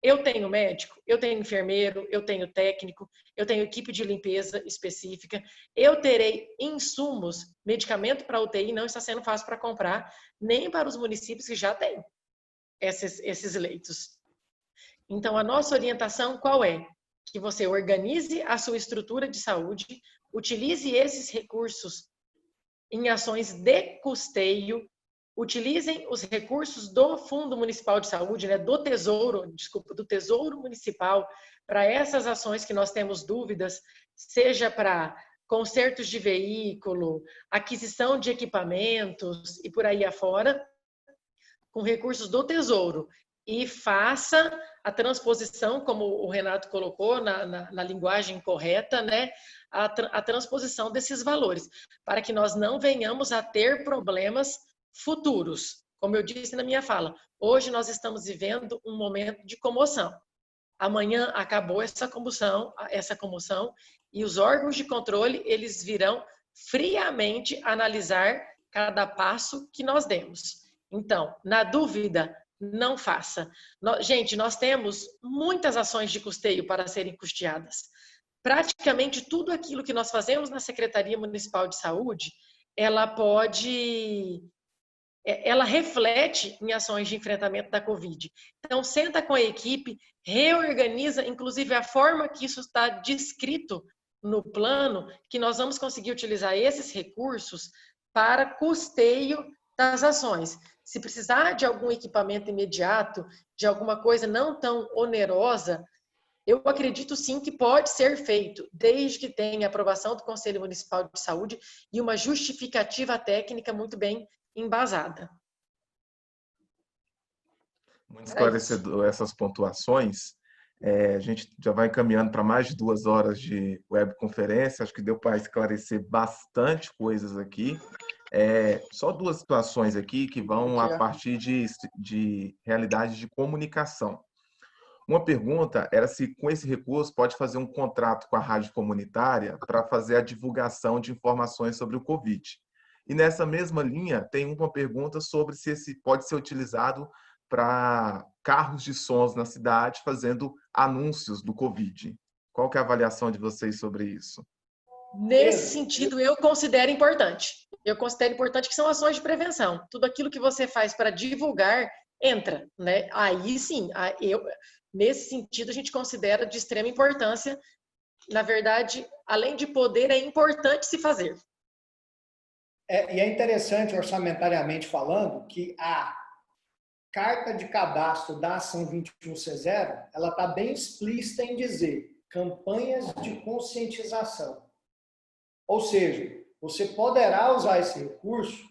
[SPEAKER 3] Eu tenho médico, eu tenho enfermeiro, eu tenho técnico, eu tenho equipe de limpeza específica, eu terei insumos, medicamento para UTI não está sendo fácil para comprar, nem para os municípios que já têm esses leitos. Então, a nossa orientação qual é? Que você organize a sua estrutura de saúde, utilize esses recursos em ações de custeio, utilizem os recursos do Fundo Municipal de Saúde, né, do Tesouro Municipal, para essas ações que nós temos dúvidas, seja para consertos de veículo, aquisição de equipamentos e por aí afora, com recursos do Tesouro e faça a transposição, como o Renato colocou, na linguagem correta, né? A transposição desses valores, para que nós não venhamos a ter problemas futuros. Como eu disse na minha fala, hoje nós estamos vivendo um momento de comoção. Amanhã acabou essa comoção e os órgãos de controle, eles virão friamente analisar cada passo que nós demos. Então, na dúvida, não faça. Gente, nós temos muitas ações de custeio para serem custeadas. Praticamente tudo aquilo que nós fazemos na Secretaria Municipal de Saúde, ela reflete em ações de enfrentamento da Covid. Então, senta com a equipe, reorganiza, inclusive, a forma que isso está descrito no plano, que nós vamos conseguir utilizar esses recursos para custeio das ações. Se precisar de algum equipamento imediato, de alguma coisa não tão onerosa, eu acredito sim que pode ser feito, desde que tenha aprovação do Conselho Municipal de Saúde e uma justificativa técnica muito bem embasada.
[SPEAKER 1] Muito esclarecedor essas pontuações. A gente já vai encaminhando para mais de 2 horas de webconferência. Acho que deu para esclarecer bastante coisas aqui. Só 2 situações aqui que vão a partir de realidade de comunicação. Uma pergunta era se com esse recurso pode fazer um contrato com a rádio comunitária para fazer a divulgação de informações sobre o Covid. E nessa mesma linha, tem uma pergunta sobre se esse pode ser utilizado para carros de sons na cidade fazendo anúncios do Covid. Qual que é a avaliação de vocês sobre isso?
[SPEAKER 3] Nesse sentido, eu considero importante. Eu considero importante que são ações de prevenção. Tudo aquilo que você faz para divulgar, entra, né? Aí sim, nesse sentido, a gente considera de extrema importância. Na verdade, além de poder, é importante se fazer.
[SPEAKER 4] E é interessante, orçamentariamente falando, que a carta de cadastro da Ação 21C0, ela está bem explícita em dizer campanhas de conscientização. Ou seja, você poderá usar esse recurso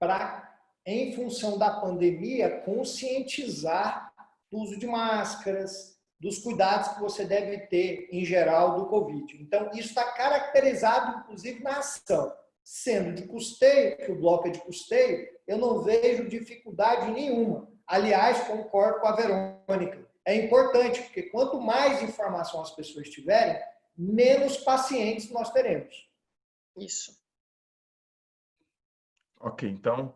[SPEAKER 4] para, em função da pandemia, conscientizar do uso de máscaras, dos cuidados que você deve ter, em geral, do Covid. Então, isso está caracterizado, inclusive, na ação. Sendo de custeio, que o bloco é de custeio, eu não vejo dificuldade nenhuma. Aliás, concordo com a Verônica. É importante, porque quanto mais informação as pessoas tiverem, menos pacientes nós teremos.
[SPEAKER 3] Isso.
[SPEAKER 1] Ok, então,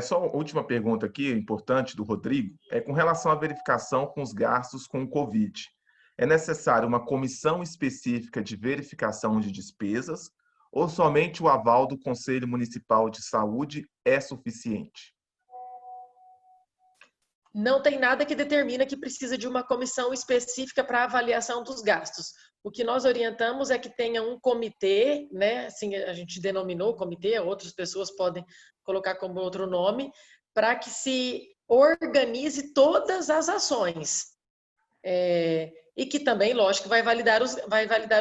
[SPEAKER 1] só a última pergunta aqui, importante, do Rodrigo, com relação à verificação com os gastos com o Covid. É necessário uma comissão específica de verificação de despesas ou somente o aval do Conselho Municipal de Saúde é suficiente?
[SPEAKER 3] Não tem nada que determina que precisa de uma comissão específica para avaliação dos gastos. O que nós orientamos é que tenha um comitê, né? Assim a gente denominou comitê, outras pessoas podem colocar como outro nome, para que se organize todas as ações. E que também, lógico, vai validar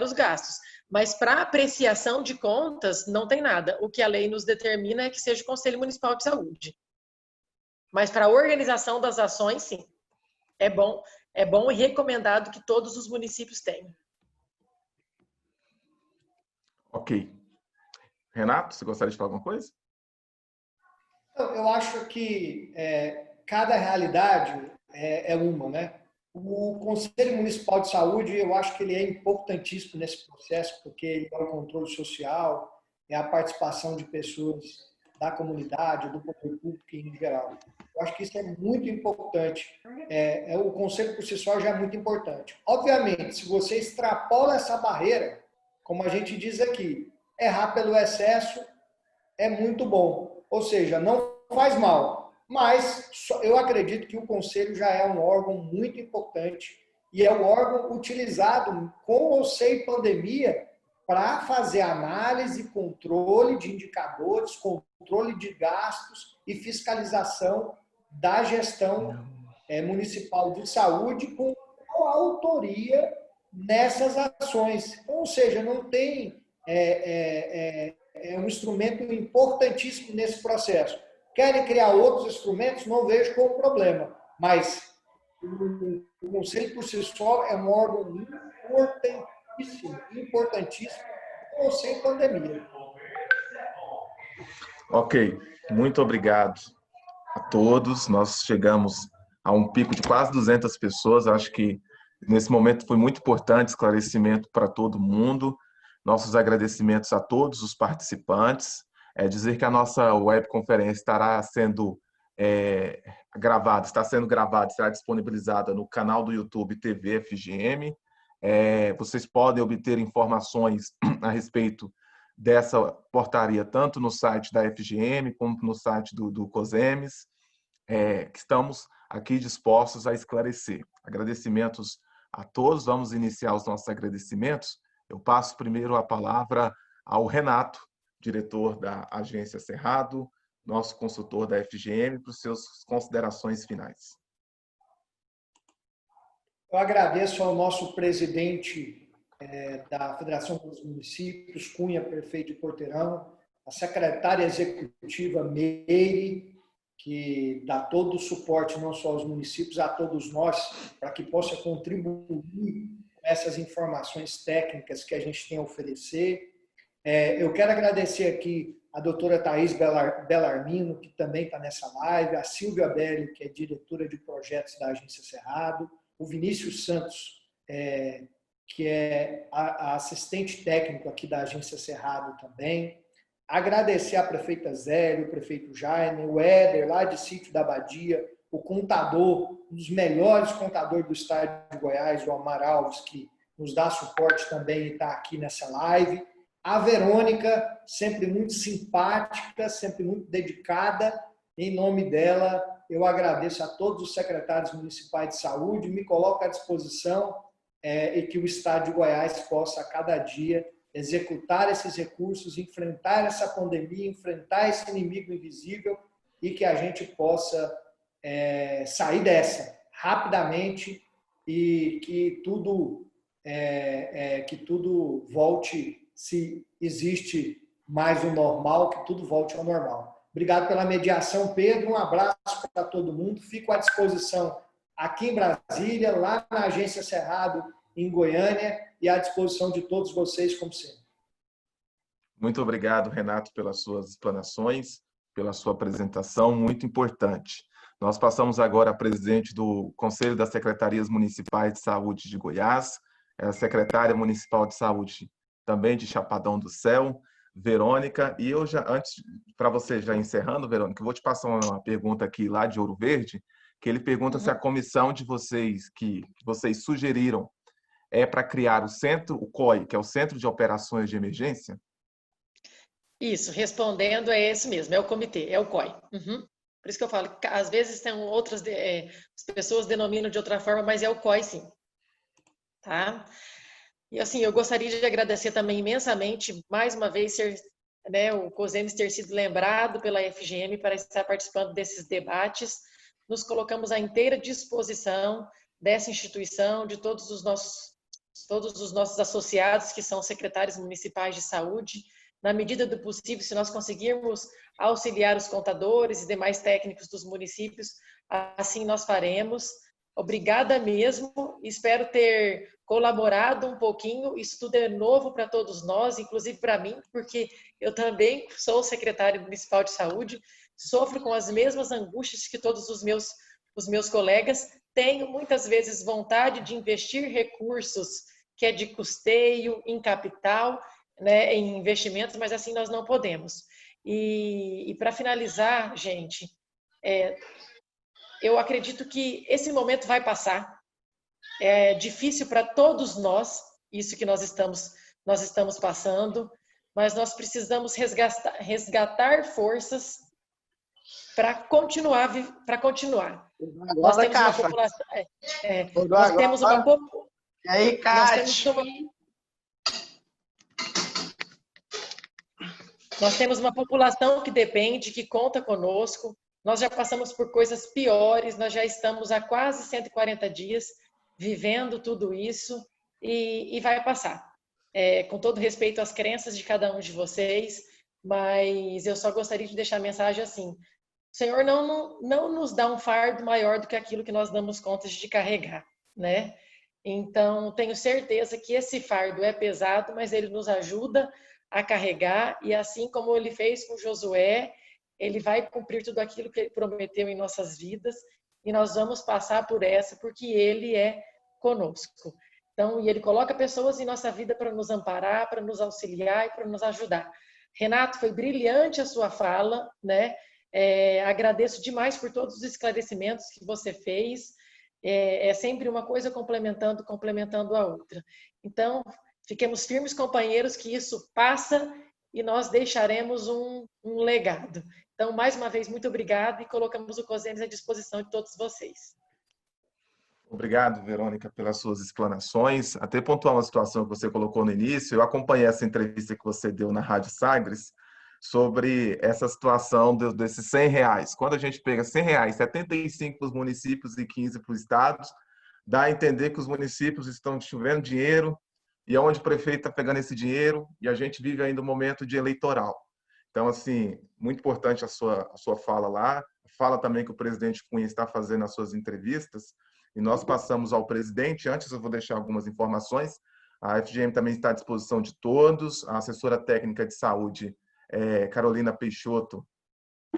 [SPEAKER 3] os gastos. Mas para apreciação de contas, não tem nada. O que a lei nos determina é que seja o Conselho Municipal de Saúde. Mas para a organização das ações, sim. É bom e recomendado que todos os municípios tenham.
[SPEAKER 1] Ok. Renato, você gostaria de falar alguma coisa?
[SPEAKER 4] Eu acho que cada realidade é uma, né? O Conselho Municipal de Saúde, eu acho que ele é importantíssimo nesse processo, porque ele é o controle social, é a participação de pessoas da comunidade, do poder público em geral. Eu acho que isso é muito importante. O conselho por si só já é muito importante. Obviamente, se você extrapola essa barreira, como a gente diz aqui, errar pelo excesso é muito bom. Ou seja, não faz mal. Mas eu acredito que o conselho já é um órgão muito importante e é um órgão utilizado com ou sem pandemia para fazer análise, controle de indicadores, controle de gastos e fiscalização da gestão municipal de saúde com autoria nessas ações. Ou seja, não tem um instrumento importantíssimo nesse processo. Querem criar outros instrumentos? Não vejo como problema, mas o Conselho, por si só, é um órgão importantíssimo, ou sem pandemia.
[SPEAKER 1] Ok, muito obrigado a todos. Nós chegamos a um pico de quase 200 pessoas. Acho que nesse momento foi muito importante esclarecimento para todo mundo. Nossos agradecimentos a todos os participantes. Dizer que a nossa webconferência estará sendo gravada, está sendo gravada, será disponibilizada no canal do YouTube TV FGM. Vocês podem obter informações a respeito dessa portaria, tanto no site da FGM, como no site do COSEMES, que estamos aqui dispostos a esclarecer. Agradecimentos a todos. Vamos iniciar os nossos agradecimentos. Eu passo primeiro a palavra ao Renato, diretor da Agência Cerrado, nosso consultor da FGM, para as suas considerações finais.
[SPEAKER 4] Eu agradeço ao nosso presidente da Federação dos Municípios, Cunha, prefeito de Porteirão, a secretária executiva Meire, que dá todo o suporte não só aos municípios, a todos nós, para que possa contribuir com essas informações técnicas que a gente tem a oferecer. Eu quero agradecer aqui a doutora Thaís Bellarmino, que também está nessa live, a Silvia Belli, que é diretora de projetos da Agência Cerrado, o Vinícius Santos, que é a assistente técnico aqui da Agência Cerrado também. Agradecer a prefeita Zélio, o prefeito Jaime, o Éder, lá de Sítio da Abadia, o contador, um dos melhores contadores do estado de Goiás, o Amar Alves, que nos dá suporte também e está aqui nessa live. A Verônica, sempre muito simpática, sempre muito dedicada. Em nome dela, eu agradeço a todos os secretários municipais de saúde, me coloco à disposição e que o estado de Goiás possa, a cada dia, executar esses recursos, enfrentar essa pandemia, enfrentar esse inimigo invisível e que a gente possa sair dessa rapidamente e que tudo volte, se existe mais o normal, que tudo volte ao normal. Obrigado pela mediação, Pedro. Um abraço para todo mundo. Fico à disposição aqui em Brasília, lá na Agência Cerrado, em Goiânia, e à disposição de todos vocês, como sempre.
[SPEAKER 1] Muito obrigado, Renato, pelas suas explanações, pela sua apresentação, muito importante. Nós passamos agora a presidente do Conselho das Secretarias Municipais de Saúde de Goiás, a secretária municipal de saúde também de Chapadão do Céu, Verônica. E eu já, antes, para você já encerrando, Verônica, eu vou te passar uma pergunta aqui lá de Ouro Verde, que ele pergunta se a comissão de vocês, que vocês sugeriram, é para criar o centro, o COI, que é o Centro de Operações de Emergência?
[SPEAKER 3] Isso, respondendo, é esse mesmo, é o comitê, é o COI. Por isso que eu falo, às vezes tem outras, as pessoas denominam de outra forma, mas é o COI sim. Tá? E assim, eu gostaria de agradecer também imensamente, mais uma vez, o COSEMES ter sido lembrado pela FGM para estar participando desses debates. Nos colocamos à inteira disposição dessa instituição, de todos os nossos associados, que são secretários municipais de saúde. Na medida do possível, se nós conseguirmos auxiliar os contadores e demais técnicos dos municípios, assim nós faremos. Obrigada mesmo, espero ter colaborado um pouquinho. Isso tudo é novo para todos nós, inclusive para mim, porque eu também sou secretário municipal de saúde, sofro com as mesmas angústias que todos os meus colegas, tenho muitas vezes vontade de investir recursos que é de custeio, em capital, né, em investimentos, mas assim nós não podemos. E para finalizar, gente, eu acredito que esse momento vai passar. É difícil para todos nós, isso que nós estamos passando, mas nós precisamos resgatar forças para continuar. Nós temos uma população. Nós temos uma população.
[SPEAKER 6] E aí, Cátia?
[SPEAKER 3] Nós temos uma população que depende, que conta conosco. Nós já passamos por coisas piores, nós já estamos há quase 140 dias vivendo tudo isso e vai passar. Com todo respeito às crenças de cada um de vocês, mas eu só gostaria de deixar a mensagem assim: Senhor não nos dá um fardo maior do que aquilo que nós damos conta de carregar, né? Então, tenho certeza que esse fardo é pesado, mas ele nos ajuda a carregar, e assim como ele fez com Josué, ele vai cumprir tudo aquilo que ele prometeu em nossas vidas, e nós vamos passar por essa, porque ele é conosco. Então, e ele coloca pessoas em nossa vida para nos amparar, para nos auxiliar e para nos ajudar. Renato, foi brilhante a sua fala, né? Agradeço demais por todos os esclarecimentos que você fez. É sempre uma coisa complementando a outra. Então, fiquemos firmes, companheiros, que isso passa e nós deixaremos um legado. Então, mais uma vez, muito obrigada, e colocamos o COSENES à disposição de todos vocês.
[SPEAKER 1] Obrigado, Verônica, pelas suas explanações. Até pontuar uma situação que você colocou no início, eu acompanhei essa entrevista que você deu na Rádio Sagres sobre essa situação desses R$100. Quando a gente pega R$100, 75 para os municípios e 15 para os estados, dá a entender que os municípios estão tiverem dinheiro e onde o prefeito está pegando esse dinheiro, e a gente vive ainda um momento de eleitoral. Então, assim, muito importante a sua fala lá, fala também que o presidente Cunha está fazendo as suas entrevistas, e nós passamos ao presidente. Antes eu vou deixar algumas informações. A FGM também está à disposição de todos. A assessora técnica de saúde, Carolina Peixoto,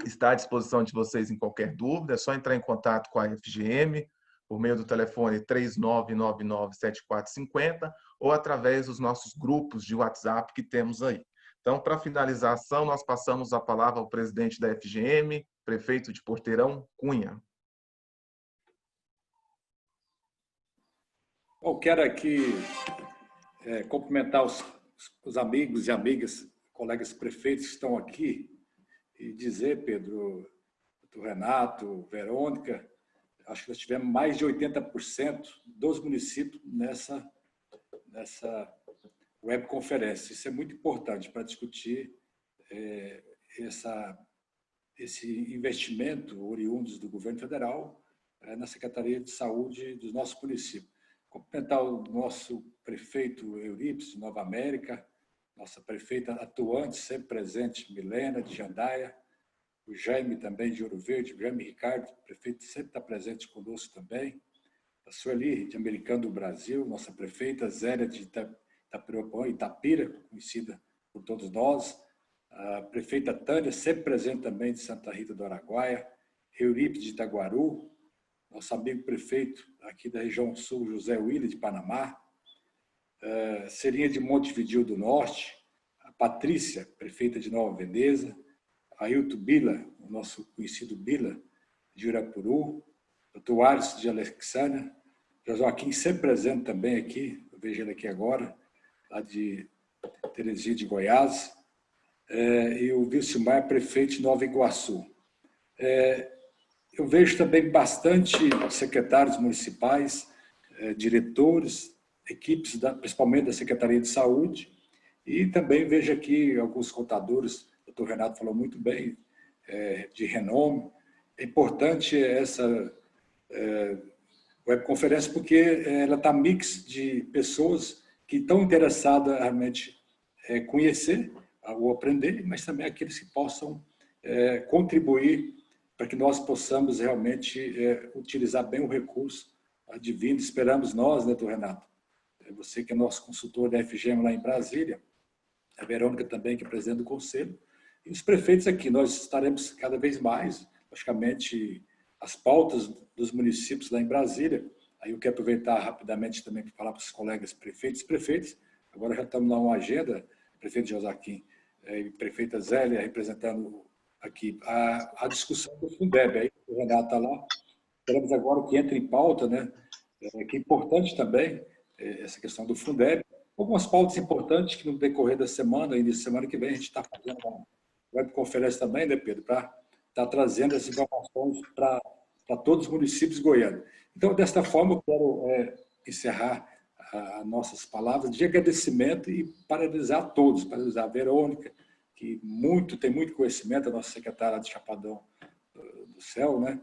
[SPEAKER 1] está à disposição de vocês em qualquer dúvida. É só entrar em contato com a FGM por meio do telefone 3999-7450 ou através dos nossos grupos de WhatsApp que temos aí. Então, para finalizar a ação, nós passamos a palavra ao presidente da FGM, prefeito de Porteirão, Cunha.
[SPEAKER 2] Eu quero aqui cumprimentar os amigos e amigas, colegas prefeitos que estão aqui, e dizer, Pedro, do Renato, Verônica, acho que nós tivemos mais de 80% dos municípios nessa webconferência. Isso é muito importante para discutir esse investimento oriundos do governo federal na Secretaria de Saúde dos nossos municípios. Cumprimentar o nosso prefeito Eurípides, de Nova América, nossa prefeita atuante, sempre presente, Milena, de Jandaia, o Jaime também, de Ouro Verde, o Jaime Ricardo, prefeito, sempre está presente conosco também, a Sueli, de Americano do Brasil, nossa prefeita Zélia, de Itapira, conhecida por todos nós, a prefeita Tânia, sempre presente também, de Santa Rita do Araguaia, Eurípides, de Itaguaru, nosso amigo prefeito aqui da região sul, José Willi, de Panamá, Serinha de Montevidéu do Norte, a Patrícia, prefeita de Nova Veneza, Ailton Bila, o nosso conhecido Bila, de Urapuru, Dr. Ares de Alexandria, Joaquim, sempre presente também aqui, eu vejo ele aqui agora, lá de Teresia de Goiás, e o Vilcimar, prefeito de Nova Iguaçu. Eu vejo também bastante secretários municipais, diretores, equipes, principalmente da Secretaria de Saúde, e também vejo aqui alguns contadores, o doutor Renato falou muito bem, de renome. É importante essa webconferência porque ela está mix de pessoas que estão interessadas realmente conhecer ou aprender, mas também aqueles que possam contribuir para que nós possamos realmente utilizar bem o recurso advindo. Esperamos nós, né, doutor Renato? Você que é nosso consultor da FGM lá em Brasília, a Verônica também, que é presidente do conselho, e os prefeitos aqui. Nós estaremos cada vez mais, logicamente, as pautas dos municípios lá em Brasília. Aí eu quero aproveitar rapidamente também para falar para os colegas prefeitos e prefeitas. Agora já estamos lá uma agenda, prefeito Josaquim e prefeita Zélia, representando aqui a discussão do Fundeb. Aí o Renato está lá. Esperamos agora que entre em pauta, né? Que é importante também essa questão do Fundeb. Algumas pautas importantes que no decorrer da semana, início de semana que vem, a gente está fazendo uma webconferência também, né, Pedro, para estar trazendo essas informações para todos os municípios goianos. Então, desta forma, eu quero encerrar as nossas palavras de agradecimento e parabenizar a todos, parabenizar a Verônica, que tem muito conhecimento, a nossa secretária de Chapadão do Céu, né,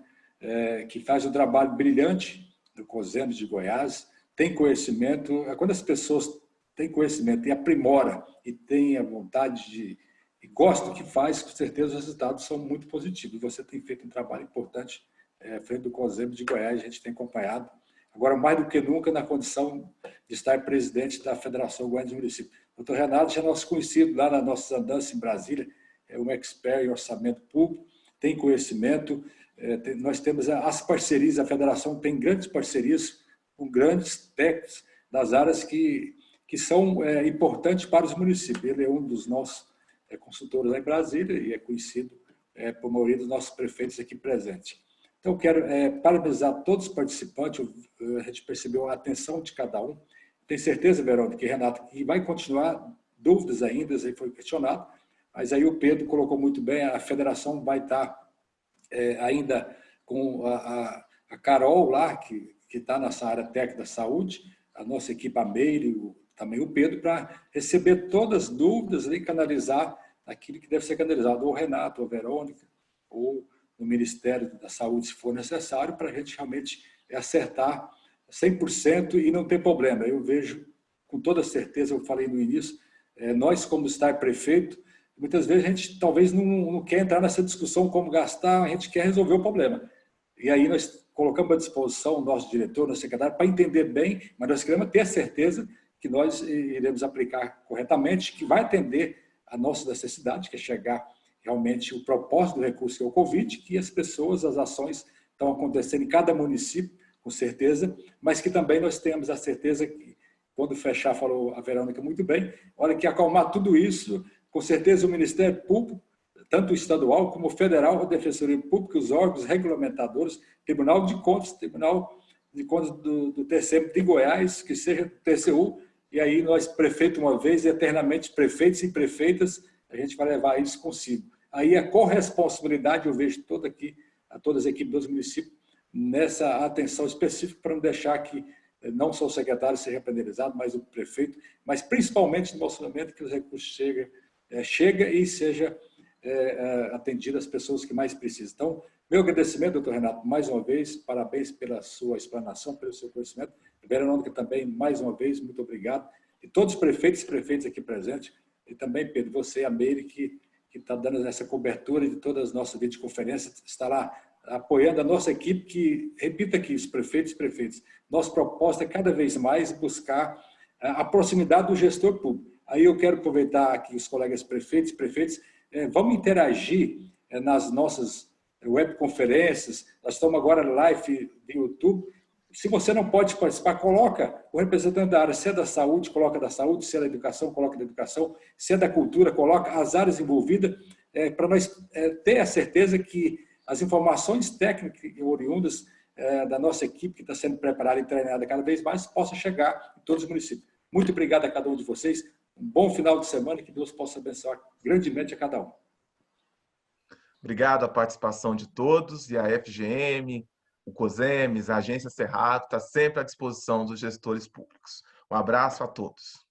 [SPEAKER 2] que faz um trabalho brilhante do COSENES de Goiás, tem conhecimento. Quando as pessoas têm conhecimento e aprimora e têm a vontade e gosta do que faz, com certeza os resultados são muito positivos. Você tem feito um trabalho importante frente do COSEB de Goiás, a gente tem acompanhado, agora mais do que nunca na condição de estar presidente da Federação Goiana de Municípios. O doutor Renato já é nosso conhecido lá na nossa andança em Brasília, é um expert em orçamento público, tem conhecimento, nós temos as parcerias, a federação tem grandes parcerias com grandes técnicos das áreas que são importantes para os municípios. Ele é um dos nossos consultores lá em Brasília e é conhecido por maioria dos nossos prefeitos aqui presentes. Então, quero parabenizar todos os participantes, a gente percebeu a atenção de cada um. Tenho certeza, Verônica e Renato, que vai continuar dúvidas ainda, aí foi questionado, mas aí o Pedro colocou muito bem, a federação vai estar ainda com a Carol lá, que está nessa área técnica da saúde, a nossa equipe, a Meire, também o Pedro, para receber todas as dúvidas e canalizar aquilo que deve ser canalizado, ou o Renato, ou a Verônica, ou no Ministério da Saúde, se for necessário, para a gente realmente acertar 100% e não ter problema. Eu vejo, com toda certeza, eu falei no início, nós, como estar prefeito, muitas vezes a gente talvez não quer entrar nessa discussão como gastar, a gente quer resolver o problema. E aí nós colocamos à disposição o nosso diretor, nosso secretário, para entender bem, mas nós queremos ter a certeza que nós iremos aplicar corretamente, que vai atender a nossa necessidade, que é chegar realmente o propósito do recurso, que é o Covid, que as pessoas, as ações estão acontecendo em cada município, com certeza, mas que também nós temos a certeza que, quando fechar, falou a Verônica muito bem, olha que acalmar tudo isso, com certeza o Ministério Público, tanto o estadual como o federal, a Defensoria Pública, os órgãos regulamentadores, Tribunal de Contas do TCM de Goiás, que seja o TCU, e aí nós, prefeito uma vez, e eternamente prefeitos e prefeitas, a gente vai levar isso consigo. Aí a corresponsabilidade, eu vejo toda aqui, a todas as equipes dos municípios, nessa atenção específica para não deixar que não só o secretário seja penalizado, mas o prefeito, mas principalmente no nosso momento que os recursos chega e seja atendido às pessoas que mais precisam. Então, meu agradecimento, doutor Renato, mais uma vez, parabéns pela sua explanação, pelo seu conhecimento. Verônica também, mais uma vez, muito obrigado. E todos os prefeitos e prefeitas aqui presentes, e também, Pedro, você e a Meire, que está dando essa cobertura de todas as nossas videoconferências, estará apoiando a nossa equipe, que, repita aqui, os prefeitos e prefeitas. Nossa proposta é cada vez mais buscar a proximidade do gestor público. Aí eu quero aproveitar aqui os colegas prefeitos e prefeitas, vamos interagir nas nossas webconferências, nós estamos agora live de YouTube. Se você não pode participar, coloca o representante da área, se é da saúde, coloca da saúde, se é da educação, coloca da educação, se é da cultura, coloca as áreas envolvidas, para nós ter a certeza que as informações técnicas e oriundas da nossa equipe, que está sendo preparada e treinada cada vez mais, possa chegar em todos os municípios. Muito obrigado a cada um de vocês, um bom final de semana e que Deus possa abençoar grandemente a cada um.
[SPEAKER 1] Obrigado à participação de todos e a FGM, o COSEMES, a Agência Cerrado, está sempre à disposição dos gestores públicos. Um abraço a todos.